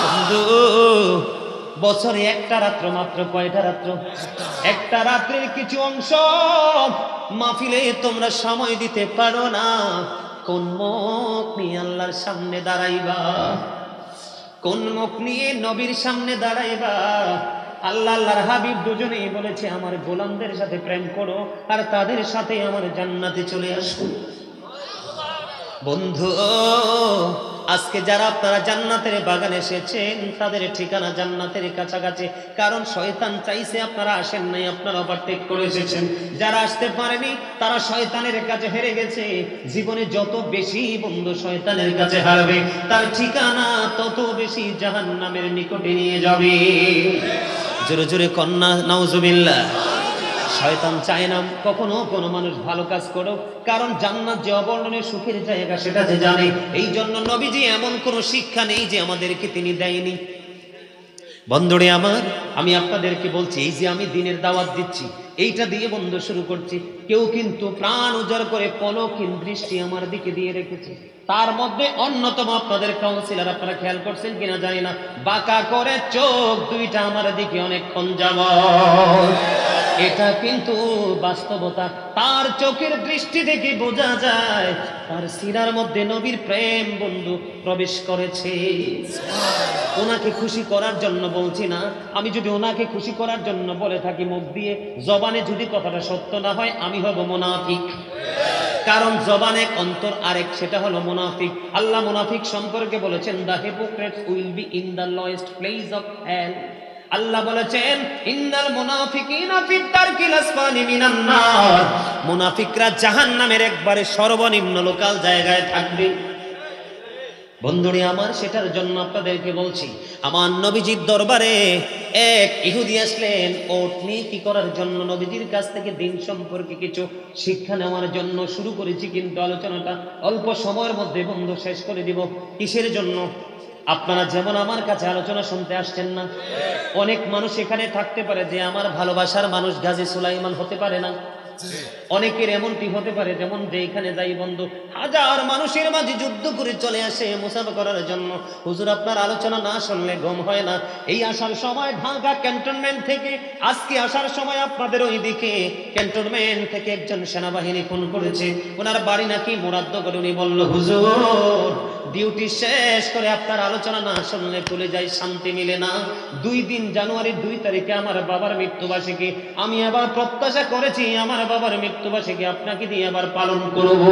বন্ধু, বছরে একটা রাত্র মাত্র, কয়টা রাত্র? একটা রাত্রের কিছু অংশ মাহফিলে তোমরা সময় দিতে পারো না, কোন মুখ নিয়ে আল্লাহর সামনে দাঁড়াইবা? কোন মুখ নিয়ে নবীর সামনে দাঁড়াইবা? আল্লাহ আল্লাহর হাবিব দুজনেই বলেছে, আমার গোলামদের সাথে প্রেম করো আর তাদের সাথে আমার জান্নাতে চলে আসো। বন্ধু, আজকে যারা আপনারা জান্নাতের বাগানে এসেছেন তাদের ঠিকানা জান্নাতের কাছাকাছি, কারণ শয়তান চাইছে আপনারা আসেন নাই, আপনারা ওভারটেক করে এসেছেন। যারা আসতে পারেনি তারা শয়তানের কাছে হেরে গেছে। জীবনে যত বেশি বন্ধু শয়তানের কাছে হারবে, তার ঠিকানা তত বেশি জাহান্নামের নিকটে নিয়ে যাবে। জোরে জোরে কন্যা নাউজুবিল্লাহ। শয়তান চায় না কখনো কোনো মানুষ ভালো কাজ করুক, কারণ জান্নাত যে অবর্ণনীয় সুখের জায়গা সেটা যে জানে। এই জন্য নবীজি এমন কোনো শিক্ষা নেই যে আমাদেরকে তিনি দেয়নি। বন্ধুরে আমার, আমি আপনাদেরকে বলছি, এই যে আমি দিনের দাওয়াত দিচ্ছি, এইটা দিয়ে বন্ধু শুরু করছি, কেউ কিন্তু প্রাণ উজাড় করে পলকহীন দৃষ্টি আমার দিকে দিয়ে রেখেছে। তার মধ্যে অন্যতম আপনাদের কাউন্সিলর, আপনারা খেয়াল করছেন কিনা জানি না, বাঁকা করে চোখ দুইটা আমার দিকে অনেকক্ষণ যাবত। এটা কিন্তু বাস্তবতা। তার চোখের দৃষ্টি থেকে বোঝা যায় তার সিনার মধ্যে নবীর প্রেম বন্ধু প্রবেশ করেছে। ওনাকে খুশি করার জন্য বলছি না, আমি যদি ওনাকে খুশি করার জন্য বলে থাকি মুখ দিয়ে, জবানে যদি কথাটা সত্য না হয় আমি হব মুনাফিক। কারণ জবান এক, অন্তর আরেক, সেটা হলো মুনাফিক। আল্লাহ মুনাফিক সম্পর্কে বলেছেন, the hypocrites will be in the lowest place of hell. Allah বলেছেন, ইন্নাল মুনাফিকিনা ফিদ দারকিল আসফালি মিনান নার, মুনাফিকরা জাহান্নামের একবারে সর্বনিম্ন লোকাল জায়গায় থাকবে। বন্ধুরে আমার, সেটার জন্য আপনাদেরকে বলছি, আমার নবীজির দরবারে এক ইহুদি আসলেন ওট নিয়ে কি করার জন্য, নবীজির কাছ থেকে দিন সম্পর্কে কিছু শিক্ষা নেওয়ার জন্য শুরু করেছি, কিন্তু আলোচনাটা অল্প সময়ের মধ্যে বন্ধু শেষ করে দিব। কিসের জন্য? আপনারা যেমন আমার কাছে আলোচনা শুনতে আসছেন না, অনেক মানুষ এখানে থাকতে পারে যে আমার ভালোবাসার মানুষ গাজী সুলাইমান হতে পারে না। অনেকের এমনটি হতে পারে যেমন যে এখানে যাই বন্ধু হাজার মানুষের মাঝে যুদ্ধ করে চলে আসে মুসাফা করার জন্য, হুজুর আপনার আলোচনা না শুনলে ঘুম হয় না। এই আসার সময় ঢাকা ক্যান্টনমেন্ট থেকে, আজকে আসার সময় আপনাদের ওই দিকে ক্যান্টনমেন্ট থেকে একজন সেনাবাহিনী ফোন করেছে, ওনার বাড়ি নাকি মুরাদনগরে। উনি বলল, হুজুর ডিউটি শেষ করে আপনার আলোচনা না শুনলে চলে যায়, শান্তি মিলে না। 2 দিন জানুয়ারির 2 তারিখে আমার বাবার মৃত্যুবার্ষিকী, আমি আবার প্রত্যাশা করেছি আমার বাবার মৃত্যুবার্ষিকী আপনাকে দিয়ে আবার পালন করব।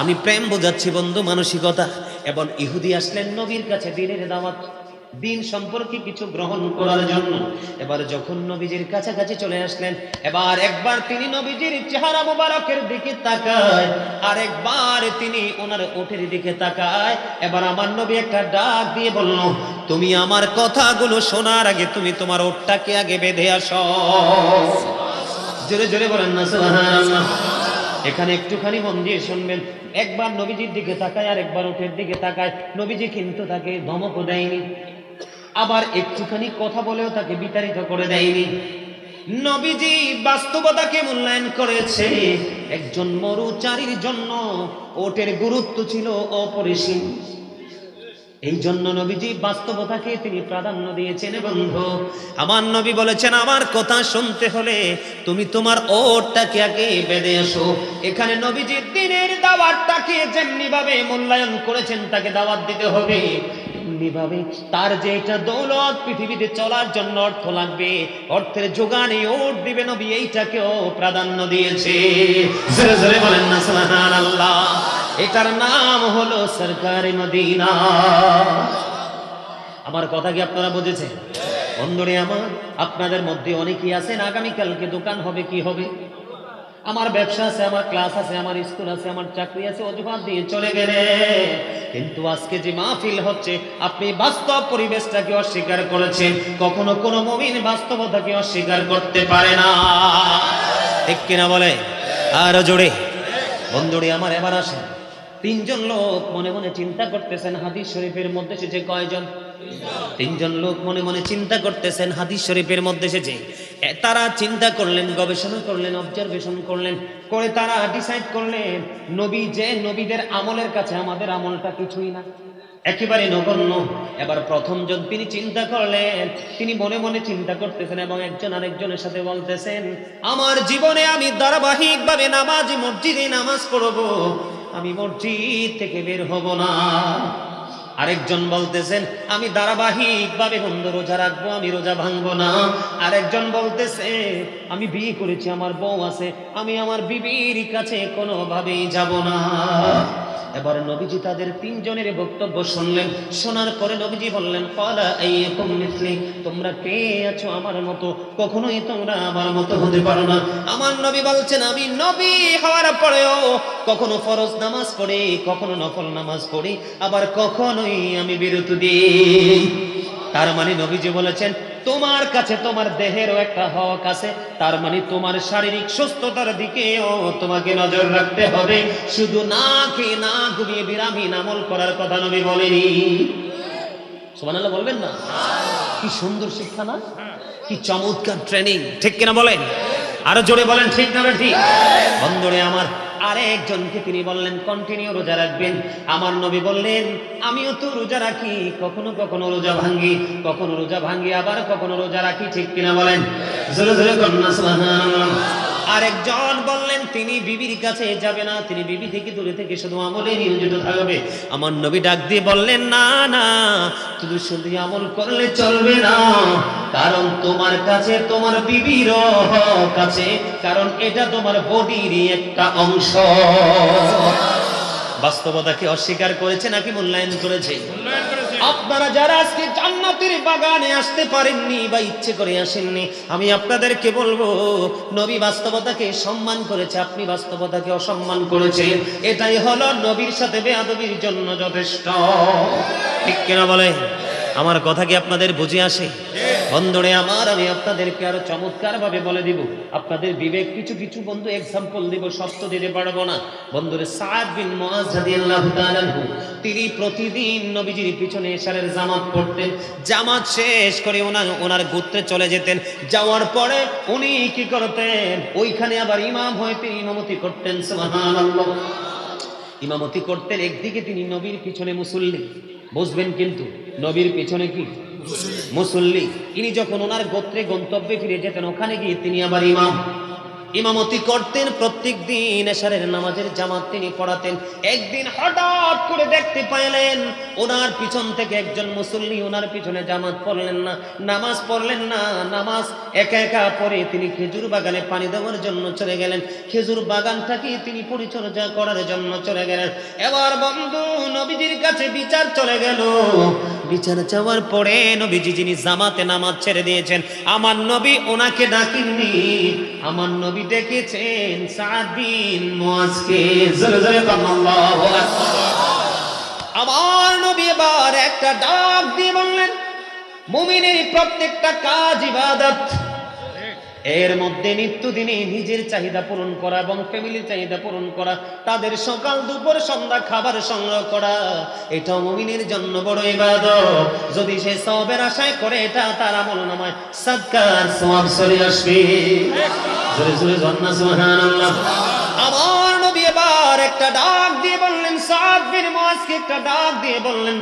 আমি প্রেম বোঝাচ্ছি বন্ধু, মানসিকতা। এবং ইহুদি আসলেন নবীর কাছে দিনের দাওয়াত, দিন সম্পর্কে কিছু গ্রহণ করার জন্য। এবার যখন নবীজির কাছাকাছি চলে আসলেন, এবার একবার তিনি নবীজির চেহারা মোবারকের দিকে তাকায়, আর একবার তিনি ওনার ওঠের দিকে তাকায়। এবার আমার নবী একটা ডাক দিয়ে বলল, তুমি আমার কথাগুলো শোনার আগে তুমি তোমার ওঠটাকে আগে বেঁধে আসো। জোরে জোরে বলেন না সুবহানাল্লাহ। এখানে একটুখানি মন দিয়ে শুনবেন, একবার নবীজির দিকে তাকায় আর একবার ওঠের দিকে তাকায়। নবীজি কিন্তু তাকে ধমকও দেয়নি, আবার একটুখানি কথা বলেও তাকে বিতাড়িত করে দেয়নি। নবীজি বাস্তবতাকে মূল্যায়ন করেছে। একজন মরুচারীর জন্য ওটের গুরুত্ব ছিল অপরিসীম। এই জন্য নবীজি বাস্তবতাকে তিনি প্রাধান্য দিয়েছেন। বন্ধু আমার নবী বলেছেন, আমার কথা শুনতে হলে তুমি তোমার ওটটাকে আগে বেঁধে আসো। এখানে নবীজি দিনের দাওয়াতটাকে যেমনি ভাবে মূল্যায়ন করেছেন, তাকে দাওয়াত দিতে হবে তেমনি ভাবে তার যে এটা দৌলত, পৃথিবীতে চলার জন্য অর্থ লাগবে, অর্থের যোগানে ওট দিবে নবী, এইটাকেও প্রাধান্য দিয়েছে। জোরে জোরে বলেন না সুবহানাল্লাহ। এটার নাম হলো সরকারি মদিনা। আমার কথা কি আপনারা বুঝেছেন? বন্ধুরে আমার, আপনাদের মধ্যে অনেকেই আছেন আগামীকালকে দোকান হবে, কি হবে? আমার ব্যবসা আছে, আমার ক্লাস আছে, আমার স্কুল আছে, আমার চাকরি আছে, অজুহাত দিয়ে চলে গেলে। কিন্তু আজকে যে মাহফিল হচ্ছে, আপনি বাস্তব পরিবেশটাকে অস্বীকার করেছেন। কখনো কোনো মুমিন বাস্তবতাকে অস্বীকার করতে পারে না, ঠিক কিনা বলে? আরো জোরে। বন্ধুরে আমার, এবার আসেন, তিনজন লোক মনে মনে চিন্তা করতেছেন, হাদিস শরীফের মধ্যে এসেছে কয়জন? তিনজন লোক মনে মনে চিন্তা করতেছেন, হাদিস শরীফের মধ্যে এসেছে। তারা চিন্তা করলেন, গবেষণা করলেন, অবজারভেশন করলেন, করে তারা ডিসাইড করলেন নবী যে নবীদের আমলের কাছে আমাদের আমলটা কিছুই না, একেবারে নগণ্য। এবার প্রথমজন তিনি চিন্তা করলেন, তিনি মনে মনে চিন্তা করতেছেন এবং একজন আরেকজনের সাথে বলতেছেন, আমার জীবনে আমি ধারাবাহিকভাবে নামাজি মসজিদে নামাজ পড়বো, আমি মসজিদ থেকে বের হব না। আরেকজন বলতেছেন, আমি ধারাবাহিকভাবে বন্ধু রোজা রাখবো, আমি রোজা ভাঙবো না। আরেকজন বলতেছে, আমি বিয়ে করেছি, আমার বউ আছে, আমি আমার বিবির কাছে কোনোভাবেই যাব না। এবার নবীজি তাদের তিনজনের বক্তব্য শুনলেন। শোনার পরে নবীজি বললেন, ক্বালা আইয়ুকুম মিসলি, তোমরা কে আছো আমার মতো? কখনোই তোমরা আমার মতো হতে পারো না। আমার নবী বলছেন, আমি নবী হওয়ার পরেও কখনো ফরজ নামাজ পড়ি, কখনো নফল নামাজ পড়ি, আবার কখনোই আমি বিরতি দিই। তার মানে নবীজি বলেছেন, তোমার কাছে তোমার দেহেরও একটা হক আছে, তার মানে তোমার শারীরিক সুস্থতার দিকেও তোমাকে নজর রাখতে হবে। শুধু না খেয়ে না ঘুমিয়ে বিরামহীন আমল করার কথা নবী বলেনি। সুবহানাল্লাহ বলবেন না? কি সুন্দর শিক্ষা না? কি চমৎকার ট্রেনিং, ঠিক কিনা বলেন? আরো জোরে বলেন, ঠিক না ঠিক? বন্ধুরে আমার, আরেকজনকে তিনি বললেন কন্টিনিউ রোজা রাখবেন। আমার নবী বললেন, আমিও তো রোজা রাখি, কখনো কখনো রোজা ভাঙ্গি, কখনো রোজা ভাঙ্গি, আবার কখনো রোজা রাখি, ঠিক কিনা বলেন? জোরে জোরে কন্যা সুবহানাল্লাহ। আরেকজন বললেন তিনি বিবির কাছে যাবে না, তিনি বিবি থেকে দূরে থেকে শুধু আমলে নিয়োজিত থাকবে। আমার নবী ডাক দিয়ে বললেন, না না, শুধু শুধু আমল করলে চলবে না, কারণ তোমার কাছে তোমার বিবিরও হক আছে, কারণ এটা তোমার বডিরই একটা অংশ। বাস্তবতাকে অস্বীকার করেছে নাকি মূল্যায়ন করেছে? আপনারা যারা আজকে জান্নাতের বাগানে আসতে পারেননি বা ইচ্ছে করে আসেননি, আমি আপনাদেরকে বলবো, নবী বাস্তবতাকে সম্মান করেছে, আপনি বাস্তবতাকে অসম্মান করেছেন। এটাই হলো নবীর সাথে বেয়াদবির জন্য যথেষ্ট, ঠিক কিনা বলে? আমার কথা কি আপনাদের বুঝে আসে? বন্ধুরে আমার, আমি আপনাদেরকে আরো চমৎকার ভাবে বলে দিব, আপনাদের বিবেক কিছু কিছু বন্ধু এক্সাম্পল দিব, সব তো দিতে পারবো না। বন্ধুরে সাদ বিন মুআজ রাদিয়াল্লাহু তাআলা আনহু, তিনি প্রতিদিন নবীজির পিছনে ইশারের জামাত পড়তেন। জামাত শেষ করে ওনার গোত্রে চলে যেতেন। যাওয়ার পরে উনি কি করতেন, ওইখানে আবার ইমাম হয়ে তিনি ইমামতি করতেন। সুবহানাল্লাহ, ইমামতি করতেন। একদিকে তিনি নবীর পিছনে মুসল্লি, বুঝবেন কিন্তু নবীর পিছনে কি মুসল্লি। ইনি যখন ওনার গোত্রে গন্তব্যে ফিরে যেতেন, ওখানে গিয়ে তিনি আবার ইমামতি করতেন। প্রত্যেক দিন এশারের নামাজের জামাত তিনি পড়াতেন। একদিন হঠাৎ করে দেখতে পাইলেন ওনার পিছন থেকে একজন মুসল্লি ওনার পিছনে জামাত পড়লেন না, নামাজ পড়লেন না। নামাজ একা একা পড়ে তিনি খেজুর বাগানে পানি দেওয়ার জন্য চলে গেলেন। খেজুর বাগানটাকে তিনি পরিচর্যা করার জন্য চলে গেলেন। এবার বন্ধু নবীজির কাছে বিচার চলে গেল। বিচার চাওয়ার পরে নবীজি যিনি জামাতে নামাজ ছেড়ে দিয়েছেন, আমার নবী ওনাকে ডাকেননি, আমার নবী ডেকেছেন সাদ বিন মুআজকে। জোরে জোরে আল্লাহু আকবার। আমার নবী এবার একটা ডাক দিয়ে বললেন, মুমিনের প্রত্যেকটা কাজ ইবাদত, এর মধ্যে নিত্যদিনে নিজের চাহিদা পূরণ করা এবং ফ্যামিলির চাহিদা পূরণ করা, তাদের সকাল দুপুর সন্ধ্যা খাবার সংগ্রহ করা, এটা মুমিনের জন্য বড় ইবাদত। যদি সে সওয়াবের আশায় করে, এটা তার আমলনামায় সাদকার সওয়াব চলে আসবে। জোরে জোরে জান্নাত সুবহানাল্লাহ। আমার নবী এবার একটা ডাক দিয়ে বললেন, সাদ বিন মুআজকে একটা ডাক দিয়ে বললেন,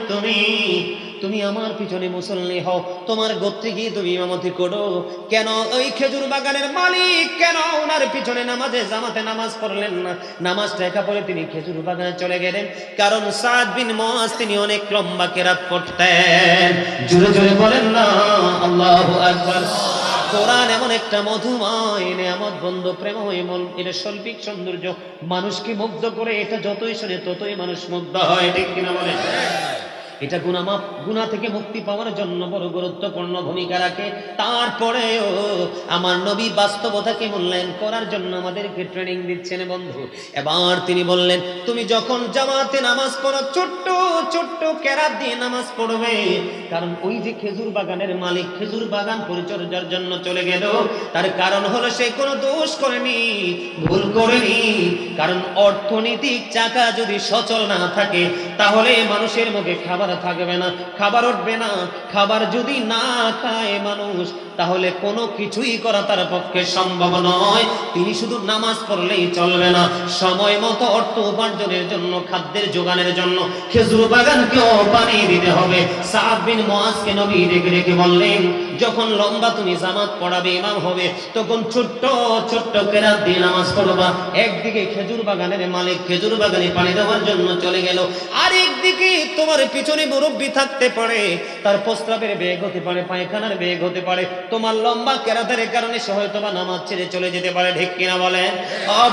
তুমি আমার পিছনে মুসল্লি হও, তোমার গোত্রে গিয়ে তুমি ইমামতি করো। কেন ওই খেজুর বাগানের মালিক কেন ওনার পিছনে নামাজে জামাতে নামাজ পড়লেন না? নামাজটা একা পড়ে তিনি খেজুর বাগানে চলে গেলেন, কারণ সাদ বিন মুআজ তিনি অনেক লম্বা কেরাত পড়তেন। জোরে জোরে বলেন না আল্লাহু আকবার। কোরআন এমন একটা মধুময় নেয়ামত বন্ধু, প্রেমময় মন, এটা শৈল্পিক সৌন্দর্য, মানুষকে মুগ্ধ করে। এটা যতই শুনে ততই মানুষ মুগ্ধ হয়, ঠিক কিনা বলেন? এটা গুনাহ থেকে মুক্তি পাওয়ার জন্য বড় গুরুত্বপূর্ণ ভূমিকা রাখে। তারপরেও আমার নবী বাস্তবতাকে মূল্যায়ন করার জন্য আমাদেরকে ট্রেনিং দিচ্ছেন বন্ধু। এবার তিনি বললেন, তুমি যখন জামাতে নামাজ পড়ো ছোট্ট ছোট্ট কেরাত দিয়ে নামাজ পড়বে, কারণ ওই যে খেজুর বাগানের মালিক খেজুর বাগান পরিচর্যার জন্য চলে গেল, তার কারণ হলো সে কোনো দোষ করেনি, ভুল করেনি। কারণ অর্থনৈতিক চাকা যদি সচল না থাকে তাহলে মানুষের মুখে খাবার থাকবে না, খাবার উঠবে না। খাবার যদি না খায় মানুষ, তাহলে কোনো কিছুই করা তার পক্ষে সম্ভব নয়। তিনি শুধু নামাজ পড়লেই চলবে না, সময় মতো অর্থ উপার্জনের জন্য, খাদ্যের যোগানের জন্য খেজুর বাগানকেও পানি দিতে হবে। সাদ বিন মুআজকে নবী রেখে রেখে বললেন, যখন লম্বা তুমি জামাত পড়াবে, ইমাম হবে, তখন ছোট্ট ছোট্ট কেরাত দিয়ে নামাজ পড়বা। একদিকে খেজুর বাগানের মালিক খেজুর বাগানে পানি দেওয়ার জন্য চলে গেল, আর একদিকে তোমার পিছনে মুরব্বি থাকতে পারে, তার প্রস্রাবের বেগ হতে পারে, পায়খানার বেগ হতে পারে, তোমার লম্বা কেরাতের কারণে সে হয়তো বা নামাজ ছেড়ে চলে যেতে পারে, ঠিক কিনা বলেন?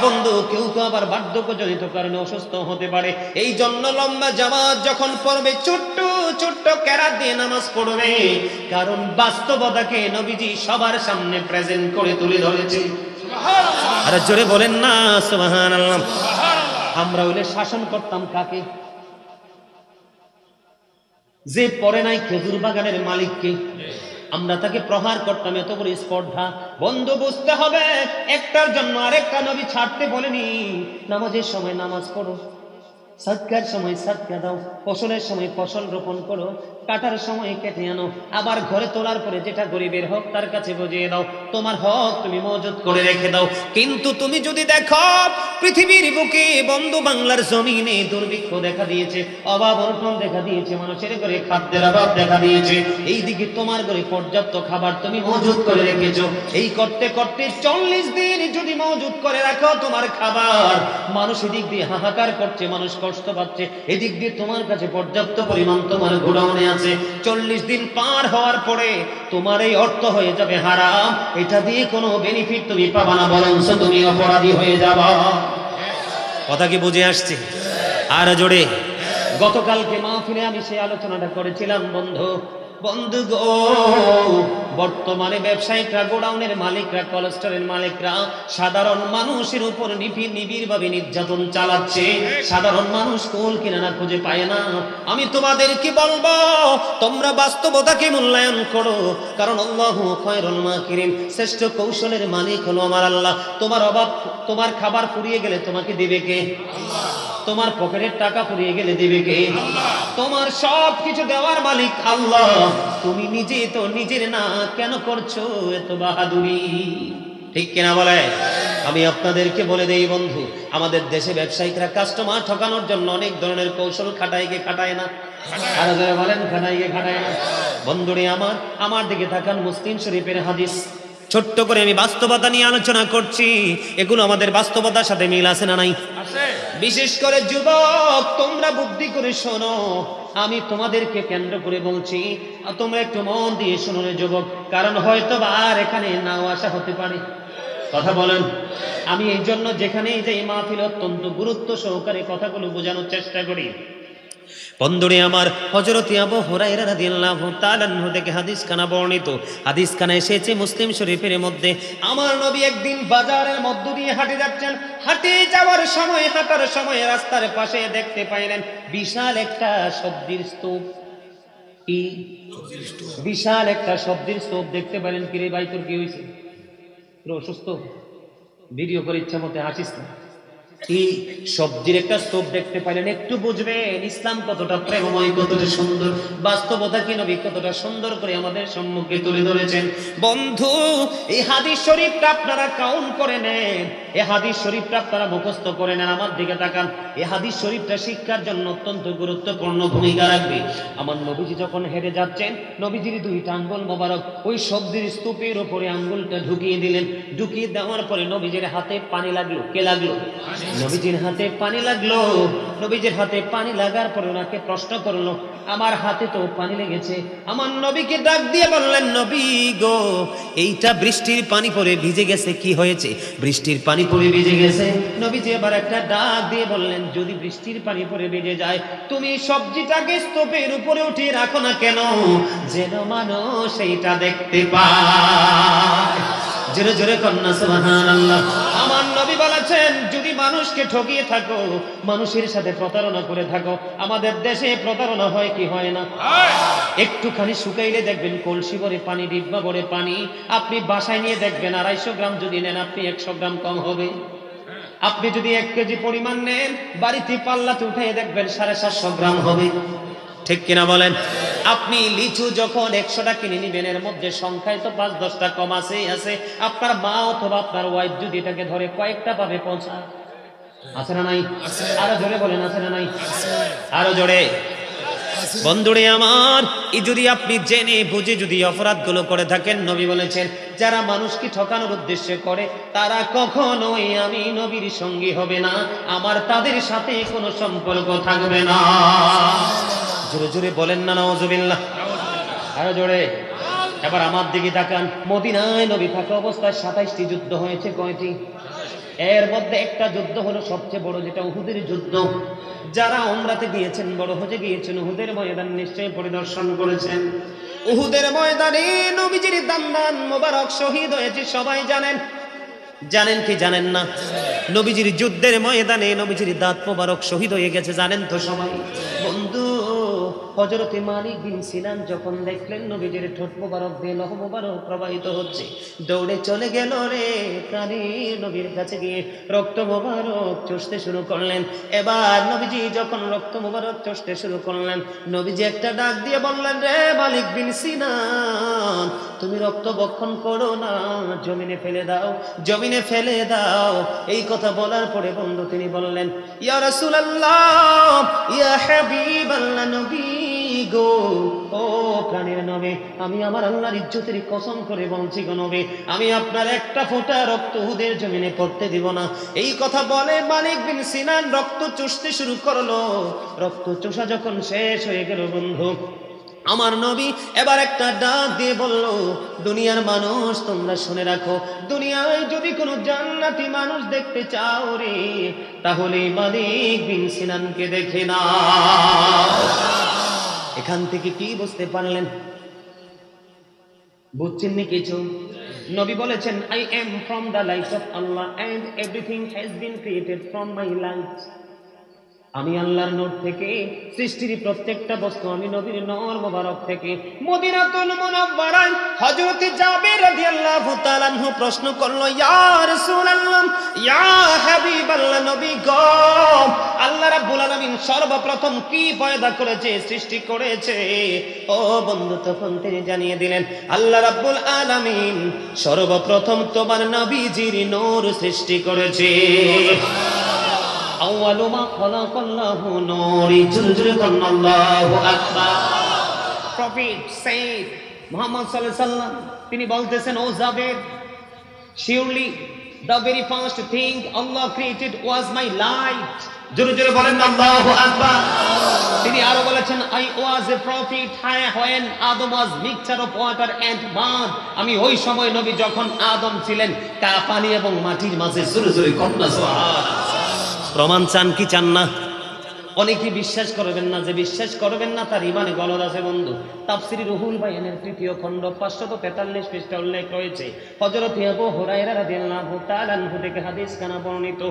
বন্ধু, কেউ কেউ আবার বার্ধক্যজনিত কারণে অসুস্থ হতে পারে। এই জন্য লম্বা জামাত যখন পড়বে ছোট্ট ছোট্ট কেরাত দিয়ে নামাজ পড়বে, কারণ বাস্তবতাকে নবীজি সবার সামনে প্রেজেন্ট করে তুলে ধরেছে। আরে জোরে বলেন না সুবহানাল্লাহ। আমরা হইলে শাসন করতাম কাকে? যে পড়ে নাই খেজুর বাগানের মালিককে, আমরা তাকে প্রহার করতাম। এত বড় স্পর্ধা। বন্ধু, বুঝতে হবে, একটার জন্য আরেকটা নবী ছাড়তে বলেনি। নামাজের সময় নামাজ পড়ো, সাদকার সময় সাদকা দাও, ফসলের সময় ফসল রোপণ করো, কাটার সময় কেটে আনো, আবার ঘরে তোলার পরে যেটা গরিবের হক তার কাছে বুঝিয়ে দাও। তোমার হক তুমি মজুদ করে রেখে দাও। কিন্তু তুমি যদি দেখো পৃথিবীর বুকে বন্ধু, বাংলার জমিনে দুর্ভিক্ষ দেখা দিয়েছে, অভাব অনটন দেখা দিয়েছে, মানুষের ঘরে খাদ্যের অভাব দেখা দিয়েছে, এইদিকে তোমার ঘরে পর্যাপ্ত খাবার তুমি মজুদ করে রেখেছো। এই করতে করতে 40 দিন যদি মজুদ করে রাখো তোমার খাবার, মানুষ এদিক দিয়ে হাহাকার করছে, মানুষ কষ্ট পাচ্ছে, এদিক দিয়ে তোমার কাছে পর্যাপ্ত পরিমাণ তোমার গোডাউনে আছে। 40 দিন পার হওয়ার পরে তোমার এই অর্থ হয়ে যাবে হারাম। এটা দিয়ে কোনো বেনিফিট তুমি পাবা না, বরঞ্চ তুমি অপরাধী হয়ে যাবা। কথা কি বুঝে আসছে? আর জোরে। গতকালকে মাহফিলে আমি সেই আলোচনাটা করেছিলাম বন্ধু গো, বর্তমানে ব্যবসায়িকরা, গোডাউনের মালিকরা, কোলেস্টরের মালিকরা সাধারণ মানুষের উপর নিবিড় ভাবে নির্যাতন চালাচ্ছে। সাধারণ মানুষ কুল কিনারা খুঁজে পায় না। আমি তোমাদেরকে বলবো, তোমরা বাস্তবতাকে মূল্যায়ন করো, কারণ আল্লাহু খায়রুল মাকিরিন, শ্রেষ্ঠ কৌশলের মালিক হলো আমার আল্লাহ। তোমার অভাব, তোমার খাবার ফুরিয়ে গেলে তোমাকে দিবে কে? আল্লাহ। তোমার পকেটের টাকা ফুরিয়ে গেলে দিবে কে? আল্লাহ। তোমার সব কিছু দেওয়ার মালিক আল্লাহ। তুমি নিজে তো নিজের না, কেন করছো এত বাহাদুরি? ঠিক কিনা বলে? আমি আপনাদেরকে বলে দেই বন্ধু, আমাদের দেশে ব্যবসায়িকরা কাস্টমার ঠকানোর জন্য অনেক ধরনের কৌশল খাটায় না? আর যারা বলেন খাটায় না? বন্ধুরে আমার দিকে তাকান, মুসলিম শরীফের হাদিস। ছোট্ট করে আমি বাস্তবতা নিয়ে আলোচনা করছি, এগুলো আমাদের বাস্তবতার সাথে মিল আছে না নাই? বিশেষ করে যুবক, তোমরা বুদ্ধি করে শোনো, আমি তোমাদেরকে কেন্দ্র করে বলছি, তোমরা একটু মন দিয়ে শোনো রে যুবক, কারণ হয়তো আর এখানে নাও আসা হতে পারে। কথা বলেন। আমি এই জন্য যেখানেই যাই মাহফিল অত্যন্ত গুরুত্ব সহকারে কথাগুলো বোঝানোর চেষ্টা করি। বন্ধুরে আমার, হযরত আবু হুরায়রা রাদিয়াল্লাহু তাআলা আনহু থেকে হাদিসখানা বর্ণিত। হাদিসখানা এসেছে মুসলিম শরীফের মধ্যে। আমার নবী একদিন বাজারের মধ্য দিয়ে হাঁটে যাচ্ছেন। হাঁটে যাওয়ার সময়, হাঁটার সময় রাস্তার পাশে দেখতে পাইলেন বিশাল একটা সবজির স্তূপ। কি বিশাল একটা সবজির স্তূপ দেখতে পাইলেন। কিরে ভাই, তোর কি হয়েছে? তোর অসুস্থ? ভিডিও করে ইচ্ছা মতে হাসিস না। এই সবজির একটা স্তূপ দেখতে পাইলেন, একটু বুঝবেন ইসলাম কতটা প্রেমময়, কতটা সুন্দর, বাস্তবতা কি নবী কতটা সুন্দর করে আমাদের সম্মুখে তুলে ধরেছেন। বন্ধু, এই হাদিস শরীফটা আপনারা কাউন্ট করে নেন, এই হাদিস শরীফটা আপনারা মুখস্থ করে নেন। আমার দিকে তাকান, এই হাদিস শরীফটা শিক্ষার জন্য অত্যন্ত গুরুত্বপূর্ণ ভূমিকা রাখবে। আমার নবীজি যখন হেঁটে যাচ্ছেন, নবীজির দুইটা আঙ্গুল মোবারক ওই সবজির স্তূপের উপরে আঙ্গুলটা ঢুকিয়ে দিলেন। ঢুকিয়ে দেওয়ার পরে নবীজির হাতে পানি লাগলো। কে লাগলো? নবীজির হাতে পানি লাগলো। নবীজির হাতে পানি লাগার পরে ওনাকে প্রশ্ন করলো, আমার হাতে তো পানি লেগেছে। আমার নবীকে ডাক দিয়ে বললেন, নবী গো, এইটা বৃষ্টির পানি পরে ভিজে গেছে। কি হয়েছে? বৃষ্টির পানি পরে ভিজে গেছে। নবীজি আবার একটা ডাক দিয়ে বললেন, যদি বৃষ্টির পানি পরে ভিজে যায়, তুমি সবজিটাকে স্তূপের উপরে উঠিয়ে রাখো না কেন, যেন মানুষ সেইটা দেখতে পায়। জোরে জোরে কন্যা সুবহানাল্লাহ। আমার নবী বলেছেন, যদি মানুষকে ঠকিয়ে থাকো, মানুষের সাথে প্রতারণা করে থাকো, আমাদের দেশে প্রতারণা হয় কি হয় না? একটুখানি শুকাইলে দেখবেন কলসি ভরে পানি, ডিব্বা ভরে পানি, আপনি বাসায় নিয়ে দেখবেন 250 গ্রাম যদি নেন, আপনি 100 গ্রাম কম হবে। আপনি যদি 1 কেজি পরিমাণ নেন, বাড়িতে পাল্লাতে উঠাই দেখবেন 750 গ্রাম হবে। ঠিক কিনা বলেন? আপনি লিচু যখন 100টা কিনে নিবেন, এর মধ্যে সংখ্যায় তো 5-10টা কম আছে। আপনার মা অথবা আপনার ওয়াইফ যদি এটাকে ধরে, কয়েকটা পাবে? 50 আছে না নাই? আরো জোরে বলেন, আছে না নাই? আরো জোরে। বন্ধুরে আমার, এই যদি আপনি জেনে বুঝে যদি অপরাধগুলো করে থাকেন, নবী বলেছেন, যারা মানুষকে ঠকানোর উদ্দেশ্যে করে, তারা কখনোই আমি নবীর সঙ্গী হবে না, আমার তাদের সাথে কোনো সম্পর্ক থাকবে না। জোরে জোরে বলেন না নাউজুবিল্লাহ। আরো জোরে। এবার আমার দিকে তাকান, মদিনায় নবী থাকা অবস্থায় 27টি যুদ্ধ হয়েছে। কয়টি? এর মধ্যে একটা যুদ্ধ হলো সবচেয়ে বড়, যেটা উহুদের যুদ্ধ। যারা উমরাতে গিয়েছেন, বড় হজে গিয়েছেন, উহুদের ময়দান নিশ্চয়ই পরিদর্শন করেছেন। উহুদের ময়দানে নবীজির দান্দান মোবারক শহীদ হয়েছে, সবাই জানেন। জানেন কি জানেন না? নবীজির যুদ্ধের ময়দানে নবীজির দাঁত মোবারক শহীদ হয়ে গেছে, জানেন তো সবাই। বন্ধু, হযরতে মালিক বিন সিনান যখন দেখলেন নবীজির ঠোঁট মোবারক দিয়ে লৌহ মোবারক প্রবাহিত হচ্ছে, দৌড়ে চলে গেল রে কানে নবীর কাছে গিয়ে রক্ত মোবারক চষতে শুরু করলেন। এবার নবীজি যখন রক্ত মোবারক চষতে শুরু করলেন, নবীজি একটা ডাক দিয়ে বললেন, রে মালিক বিন সিনান, তুমি রক্ত বক্ষণ করো না, জমিনে ফেলে দাও, জমিনে ফেলে দাও। এই কথা বলার পরে বন্ধু তিনি বললেন, ইয়া রাসূলুল্লাহ, ইয়া হাবিবাল্লাহ, নবী গো, ও প্রাণের নবী, আমি আমার আল্লাহর ইজ্জতের কসম করে বলছি গো নবী, আমি আপনার একটা ফোঁটা রক্ত উহুদের জমিনে পড়তে দিব না। এই কথা বলে মালিক বিন সিনান রক্ত চুষতে শুরু করলো। রক্ত চোষা যখন শেষ হয়ে গেল, বন্ধু আমার নবী এবার একটা ডাক দিয়ে বলল, দুনিয়ার মানুষ তোমরা শুনে রাখো, দুনিয়ায় যদি কোনো জান্নাতি মানুষ দেখতে চাও রে, তাহলে মালিক বিন সিনানকে দেখে নাও। এখান থেকে কি বুঝতে পারলেন? বুঝছেন নি কিছু? নবী বলেছেন, I am from the light of Allah and everything has been created from my light. আমি আল্লাহর নূর থেকে, সৃষ্টির প্রত্যেকটা বস্তু আমি নবীর নূর মোবারক থেকে। মদিনাতুল মুনাওয়ারায় হযরত জাবের রাদিয়াল্লাহু তাআলা আনহু প্রশ্ন করলো, ইয়া রাসূলুল্লাহ, ইয়া হাবিবাল্লাহ, নবী গো, আল্লাহ রাব্বুল আলামিন সর্বপ্রথম কি পয়দা করেছে, সৃষ্টি করেছে? ও বন্ধু, তখন তিনি জানিয়ে দিলেন, আল্লাহ রাব্বুল আলামিন সর্বপ্রথম তোমার নবীজির নূর সৃষ্টি করেছে। আউয়ালু মা খালাকাল্লাহু নূরি, জুলজুল আল্লাহু আকবার। প্রফেট সেড মুহাম্মদ সাল্লাল্লাহু আলাইহি সাল্লাম তিনি বলতেছেন, ও Jaber, surely the very first thing Allah created was my light. জোরে জোরে বলেন আল্লাহু আকবার। তিনি আরো বলেছেন, I was a prophet when Adam was mixture of water and mud. আমি ওই সময় নবী যখন আদম ছিলেন পানি এবং মাটির মাঝে। জোরে জোরে কন্যা সুবহানাল্লাহ। প্রমাণ চান কি চান না? অনেকেই বিশ্বাস করবেন না, যে বিশ্বাস করবেন না তার ইমানে গলদ আছে বন্ধু। তাফসিরে রুহুল বায়ানের 3য় খণ্ড 543 পৃষ্ঠা উল্লেখ রয়েছে, হযরত আবু হুরায়রা রাদিয়াল্লাহু তাআলা আনহু থেকে হাদিস কানা বর্ণিত,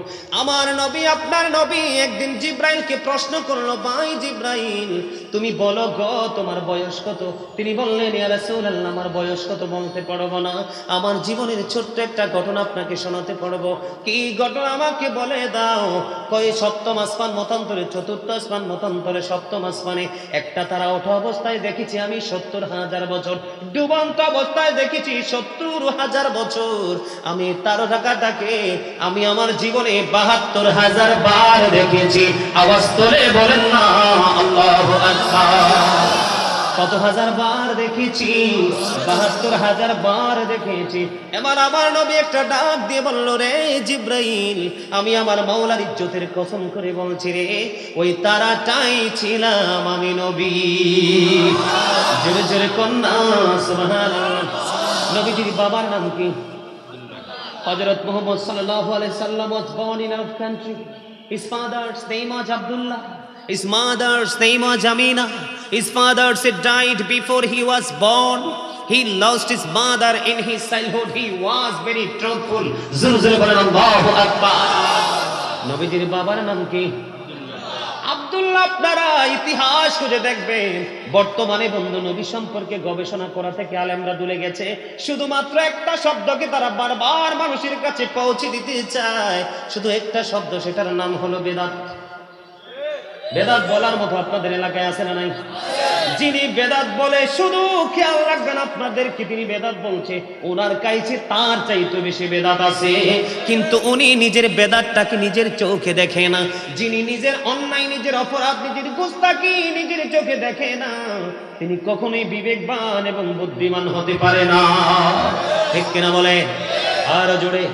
আমার নবী আপনার নবী একদিন জিব্রাইলকে প্রশ্ন করলো, ভাই জিব্রাইল তুমি বলো গো তোমার বয়স কত? তিনি বললেন, ইয়া রাসূলুল্লাহ আমার বয়স কত বলতে পারবো না, আমার জীবনের ছোট্ট একটা ঘটনা আপনাকে শোনাতে পারবো। কি ঘটনা আমাকে বলে দাও। কয় সপ্তম আসমান মতান্তরে, চতুর্থ আসমান মতান্তরে, সপ্তম আসমানে একটা তারা ওঠা অবস্থায় দেখেছি আমি 70,000 বছর, ডুবন্ত অবস্থায় দেখেছি 70,000 বছর। আমি তারকাটাকে আমি আমার জীবনে 72,000 বার দেখেছি। আওয়াজ তোলে বলেন না আল্লাহু আকবার। কত হাজার বার দেখেছি? 72,000 বার দেখেছি। এবার আমার নবী একটা ডাক দিয়ে বলল, রে জিব্রাইল আমি আমার মাওলার ইজ্জতের কসম করে বলছি রে, ওই তারাটাই ছিলাম আমি নবী। জোরে জোরে কন্যা সুবহানাল্লাহ। নবীজির বাবার নাম কি? হযরত মুহাম্মদ সাল্লাল্লাহু আলাইহি সাল্লাম was born in our country. His father's name was Abdullah. His mother's name was Amina. His father died before he was born. He lost his mother in his childhood. He was very truthful. জোরে বলেন আল্লাহু আকবার। নবীজির বাবার নাম কি? আব্দুল্লাহ। আপনারা ইতিহাস খুঁজে দেখবেন, বর্তমানে বন্ধু নবী সম্পর্কে গবেষণা করা থেকে আলেমরা দূরে গেছে। শুধুমাত্র একটা শব্দকে তারা বারবার মানুষের কাছে পৌঁছে দিতে চায়, শুধু একটা শব্দ, সেটার নাম হলো বেদাত। বেদাত বলার মতো আপনাদের এলাকায় আছে না নাই? যিনি বেদাত বলে শুধু খেয়াল রাখবেন আপনাদেরকে, তিনি বেদাত বলছে, ওনার কাছে তার চাইতে বেশি বেদাত আছে, কিন্তু উনি নিজের বেদাতটাকে নিজের চোখে দেখে না। যিনি নিজের অন্যায়, নিজের অপরাধ, নিজের গুস্তাখি নিজের চোখে দেখে না, তিনি কখনোই বিবেকবান এবং বুদ্ধিমান হতে পারে না। ঠিক কিনা বলে? আরো জোরে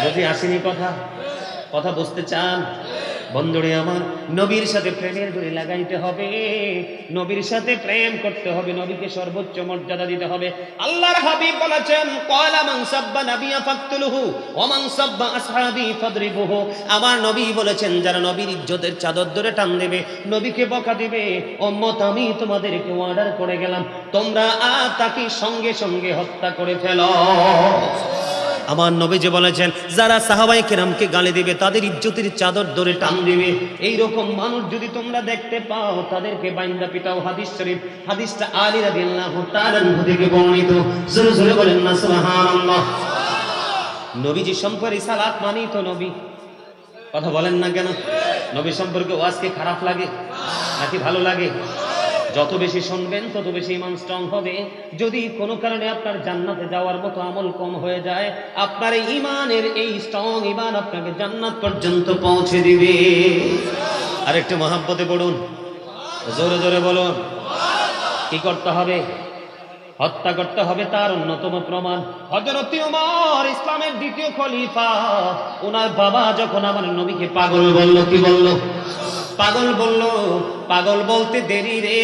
বুঝি আসেনি কথা? কথা বুঝতে চান? বন্ধুরে আমার, নবীর সাথে প্রেমের ডোরি লাগাইতে হবে, নবীর সাথে প্রেম করতে হবে, নবীকে সর্বোচ্চ মর্যাদা দিতে হবে। আল্লাহর হাবিব বলেছেন, ক্বালা মান সাব্বা নাবিয়া ফাকতুলুহু ওয়া মান সাব্বা আসহাবি ফাদরিবুহু। আমার নবী বলেছেন, যারা নবীর ইজ্জতের চাদর ধরে টান দেবে, নবীকে বকা দিবে, উম্মত আমি তোমাদেরকে অর্ডার করে গেলাম, তোমরা তাকে সঙ্গে সঙ্গে হত্যা করে ফেলো। আমার নবীজি বলেছেন, যারা সাহাবায়ে কেরামকে গালি দিবে, তাদের ইজ্জতের চাদর ধরে টান দিবে, এইরকম মানুষ যদি তোমরা দেখতে পাও, তাদেরকে বাইন্দা পিটাও। হাদিস শরীফ, হাদিসটা আলী রাদিয়াল্লাহু তাআলা আনহু থেকে বর্ণিত। জোরে জোরে বলেন না সুবহানাল্লাহ। নবীজি সম্পর্কে সালাত মানি তো নবী, কথা বলেন না কেন? নবী সম্পর্কে ওয়াজ কি খারাপ লাগে নাকি ভালো লাগে? যত বেশি শুনবেন তত বেশি ঈমান স্ট্রং হবে। যদি কোনো কারণে আপনার জান্নাতে যাওয়ার মতো আমল কম হয়ে যায়, আপনার এই ঈমানের এই স্ট্রং ঈমান আপনাকে জান্নাত পর্যন্ত পৌঁছে দিবে। আর একটু মহব্বতে পড়ুন, জোরে জোরে বলুন। কি করতে হবে? হত্যা করতে হবে। তার অন্যতম প্রমাণ হযরত ওমর, ইসলামের দ্বিতীয় খলিফা, ওনার বাবা যখন আমার নবীকে পাগল বলল, কি বলল? পাগল বলল। পাগল বলতে দেরি রে,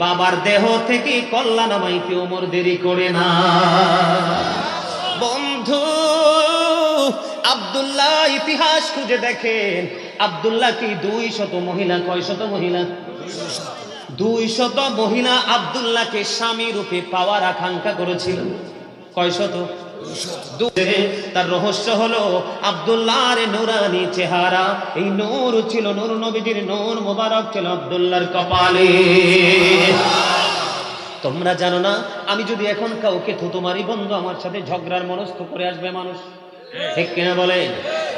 বাবার দেহ থেকে কল্লা নামাইতে ওমর দেরি করে না। বন্ধু আব্দুল্লাহ, ইতিহাস খুঁজে দেখেন, আব্দুল্লাহ কি 200 মহিলা, কয় শত মহিলা? 200 মহিলা আব্দুল্লাহকে স্বামী রূপে পাওয়ার আকাঙ্ক্ষা করেছিল। কয় শত? তার রহস্য হলো আব্দুল্লাহর নূরানি চেহারা। এই নূর ছিল, নূর নবীজির নূর মোবারক ছিল আব্দুল্লাহর কপালে। তোমরা জানো না, আমি যদি এখন কাউকে থুতু মারি বন্ধু, আমার সাথে ঝগড়ার মনস্থ করে আসবে মানুষ। ঠিক কিনা বলে?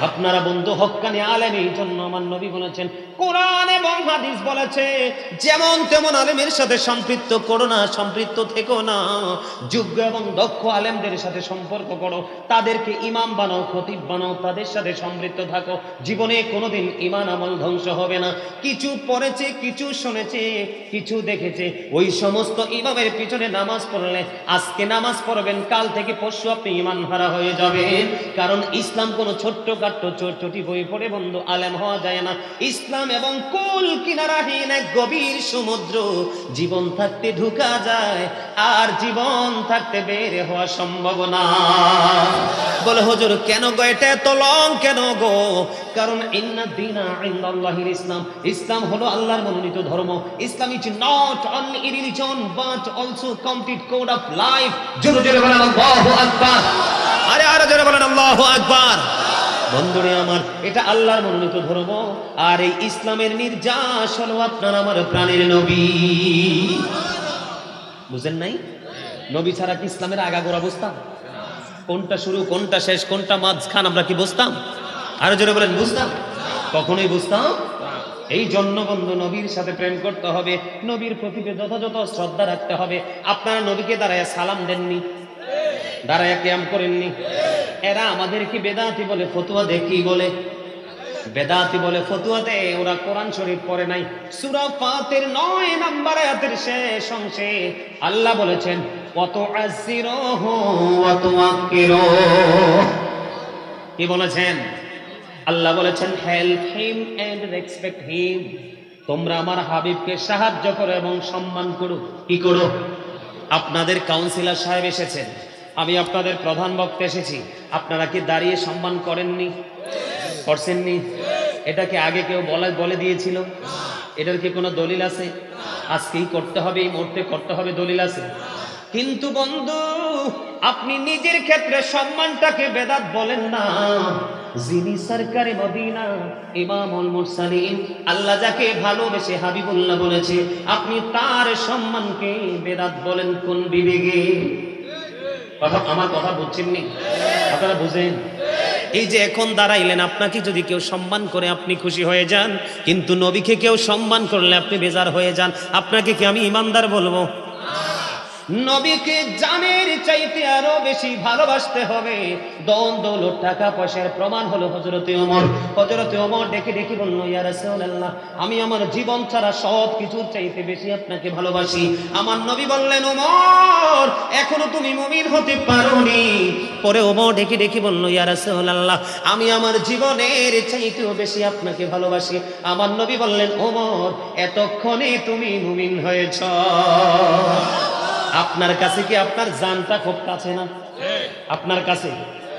আপনারা বন্ধু হক্কানি আলেম, এই জন্য আমার নবী বলেছেন, কোরআন এবং হাদিস বলেছে, যেমন তেমন আলেমের সাথে সম্পৃক্ত করো না, সম্পৃক্ত থেকো না। যোগ্য এবং দক্ষ আলেমদের সাথে সম্পর্ক করো, তাদেরকে ইমাম বানাও, খতিব বানাও, তাদের সাথে সম্পৃক্ত থাকো। জীবনে কোনোদিন ঈমান আমল ধ্বংস হবে না। কিছু পড়েছে, কিছু শুনেছে, কিছু দেখেছে, ওই সমস্ত ইমামের পিছনে নামাজ পড়লে, আজকে নামাজ পড়বেন, কাল থেকে পরশু আপনি ঈমান হারা হয়ে যাবেন। কারণ ইসলাম কোনো ছোট্ট কাট্ট চটি বই পড়ে বন্ধু আলেম হওয়া যায় না। ইসলাম এবং কুল কিনারাহীন এক গভীর সমুদ্র, জীবন থাকতে ঢুকা যায় আর জীবন থাকতে বের হওয়া সম্ভব না। বলে হুজুর কেন গো এটা এত লং কেন গো? কারণ ইন্না দীনা ইনদাল্লাহিল ইসলাম, ইসলাম হলো আল্লাহর মনোনীত ধর্ম। Islam is not only a religion but also complete code of life. জোরে জোরে বলেন আল্লাহু আকবার। আরে জোরে বলেন আল্লাহু আকবার। বন্ধুরে আমার, এটা আল্লাহর মনোনীত ধর্ম, আর এই ইসলামের নির্যাস হলো আপনার আমার প্রাণের নবী। বুঝেন নাই? নবী ছাড়া কি ইসলামের আগাগোড়া বুঝতাম? কোনটা শুরু কোনটা শেষ কোনটা মাঝখান আমরা কি বুঝতাম? আরো জোরে বলেন বুঝতাম? কখনোই বুঝতাম। এই জন্য বন্ধু নবীর সাথে প্রেম করতে হবে, নবীর প্রতি যথাযথ শ্রদ্ধা রাখতে হবে। আপনারা নবীকে দাঁড়ায় সালাম দেননি, দাঁড়ায় কিয়াম করেননি। এরা আমাদেরকে বেদাতি বলে, ফতুয়া দেয়। কি বলে? বেদাতি বলে, ফতুয়া দেয়। ওরা কোরআন শরীফ পড়ে নাই। সূরা ফাতির 9 নম্বর আয়াতের শেষ অংশে আল্লাহ বলেছেন ওয়া তুআসসিরুহু ওয়া তুওয়াক্কিরুহু। কি বলেছেন? আল্লাহ বলেছেন help him and respect him. তোমরা আমার হাবিবকে সাহায্য করো এবং সম্মান করো। কি করো? আপনাদের কাউন্সিলর সাহেব এসেছেন, আমি আপনাদের প্রধান বক্তা এসেছি, আপনারা কি দাঁড়িয়ে সম্মান করেননি? করছেননি? এটাকে আগে কেউ বলে দিয়েছিল? এটার কি কোনো দলিল আছে? আজকেই করতে হবে, এই মুহূর্তে করতে হবে, দলিল আছে? কিন্তু বন্ধু আপনি নিজের ক্ষেত্রে সম্মানটাকে বেদাত বলেন না। যিনি সরকারে মদিনা ইমামুল মুরসালিন, আল্লাহ যাকে ভালোবেসে হাবিবুল্লাহ বলেছে, আপনি তার সম্মানকে বেদাত বলেন কোন বিবেকে? আমার কথা বুঝছেননি? আপনারা বুঝেন? এই যে এখন দাঁড়াইলেন, আপনাকে যদি কেউ সম্মান করে আপনি খুশি হয়ে যান, কিন্তু নবীকে কেউ সম্মান করলে আপনি বেজার হয়ে যান। আপনাকে কি আমি ইমানদার বলবো? নবীকে জানের চাইতে আরো বেশি ভালোবাসতে হবে। দন দৌলত টাকা পয়সার প্রমাণ হলো হযরতে ওমর। হযরতে ওমর ডেকে ডেকে বলল, ইয়া রাসূলুল্লাহ, আমি আমার জীবন ছাড়া সব কিছুর চাইতে বেশি আপনাকে ভালোবাসি। আমার নবী বললেন, ওমর এখনো তুমি মুমিন হতে পারোনি। পরে ওমর ডেকে ডেকে বলল, ইয়া রাসূলুল্লাহ, আমি আমার জীবনের চাইতেও বেশি আপনাকে ভালোবাসি। আমার নবী বললেন, ওমর এতক্ষণে তুমি মুমিন হয়েছ। আপনার কাছে কি আপনার জানটা খুব কাছে না? আপনার কাছে।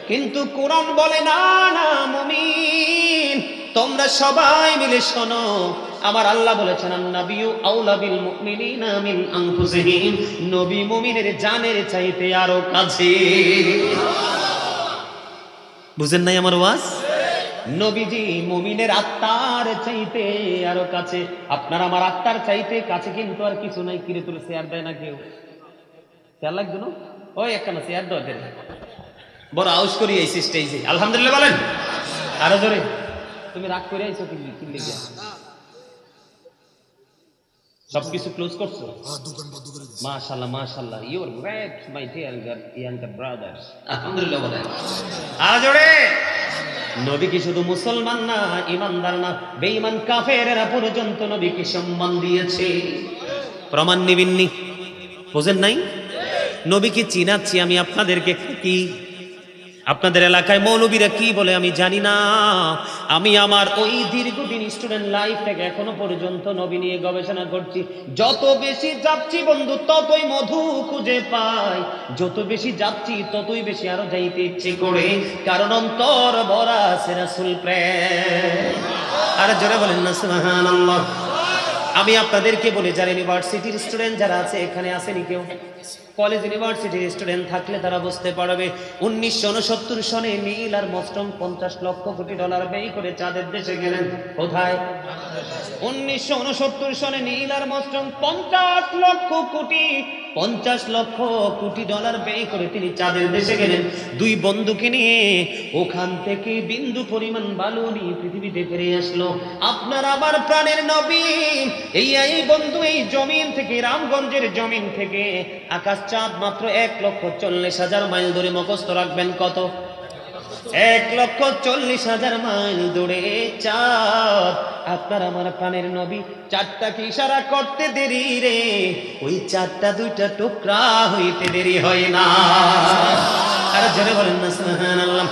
কিন্তু কোরআন বলে না না মুমিন, তোমরা সবাই মিলে শোনো। আমার আল্লাহ বলেছেন আন-নাবিয়্যু আউলা বিল মুমিনিনা মিন আনফুসিহিম। নবী মুমিনের জানের চাইতে আরো কাছে। বুঝেন নাই আমার ওয়াজ? নবীজি মুমিনের আত্মার চাইতে আরো কাছে। আপনার আমার আত্মার চাইতে কাছে কিন্তু আর কিছু নাই। কিরে তুলে শেয়ার দেয় না কেউ? খেয়াল লাগবে না? ওই একখানা চেয়ার দেওয়া দেন, বড় আউস করি এই স্টেজে। আলহামদুলিল্লাহ বলেন আরো জোরে। তুমি রাগ করে আইছো কি লিখে? সবকিছু ক্লোজ করছো? মাশাআল্লাহ মাশাআল্লাহ, you are great my dear younger brothers. আলহামদুলিল্লাহ বলেন আরো জোরে। নবী কি শুধু মুসলমান না, ইমানদার না, বেঈমান কাফেরেরা পর্যন্ত নবীকে সম্মান দিয়েছে। প্রমাণ নিবিননি? বুঝেন নাই? নবীকে চিনাচ্ছি আমি আপনাদেরকে। কি আপনাদের এলাকায় মৌলবীরা কি বলে আমি জানি না। আমি আমার ওই দীর্ঘদিন স্টুডেন্ট লাইফ থেকে এখনো পর্যন্ত নবী নিয়ে গবেষণা করছি। যত বেশি যাচ্ছি বন্ধু ততই মধু খুঁজে পাই, যত বেশি যাচ্ছি ততই বেশি আরো যাইতে ইচ্ছে করে, কারণ অন্তর ভরা আছে রাসূল প্রেম। আর জোরে বলেন না সুবহানাল্লাহ। আমি আপনাদেরকে বলি, যারা ইউনিভার্সিটির স্টুডেন্ট যারা আছে, এখানে আসেনি কেউ? কলেজ ইউনিভার্সিটির স্টুডেন্ট থাকলে তারা বুঝতে পারবে 1969 সনে নীল আর মস্টম 50 লক্ষ কোটি ডলার ব্যয় করে চাঁদের দেশে গেলেন। কোথায়? 1969 সনে নীল আর মস্টম 50 লক্ষ কোটি ডলার ব্যয় করে তিনি চাঁদের দেশে গেলেন দুই বন্ধুকে নিয়ে। ওখান থেকে বিন্দু পরিমাণ বালু নিয়ে পৃথিবীতে ফিরে আসলো। আপনার আমার প্রাণের নবী এই বন্ধু এই জমিন থেকে, রামগঞ্জের জমিন থেকে আকাশ চাঁদ মাত্র 1,40,000 মাইল দূরে। মুখস্থ রাখবেন কত? 1,40,000 মাইল দূরে চাঁদ। আপনার আমার প্রাণের নবী চাঁদটাকে ইশারা করতে দেরি রে, ওই চাঁদটা দুইটা টুকরা হইতে দেরি হয় না। আর জোরে বলেন না সুবহানাল্লাহ।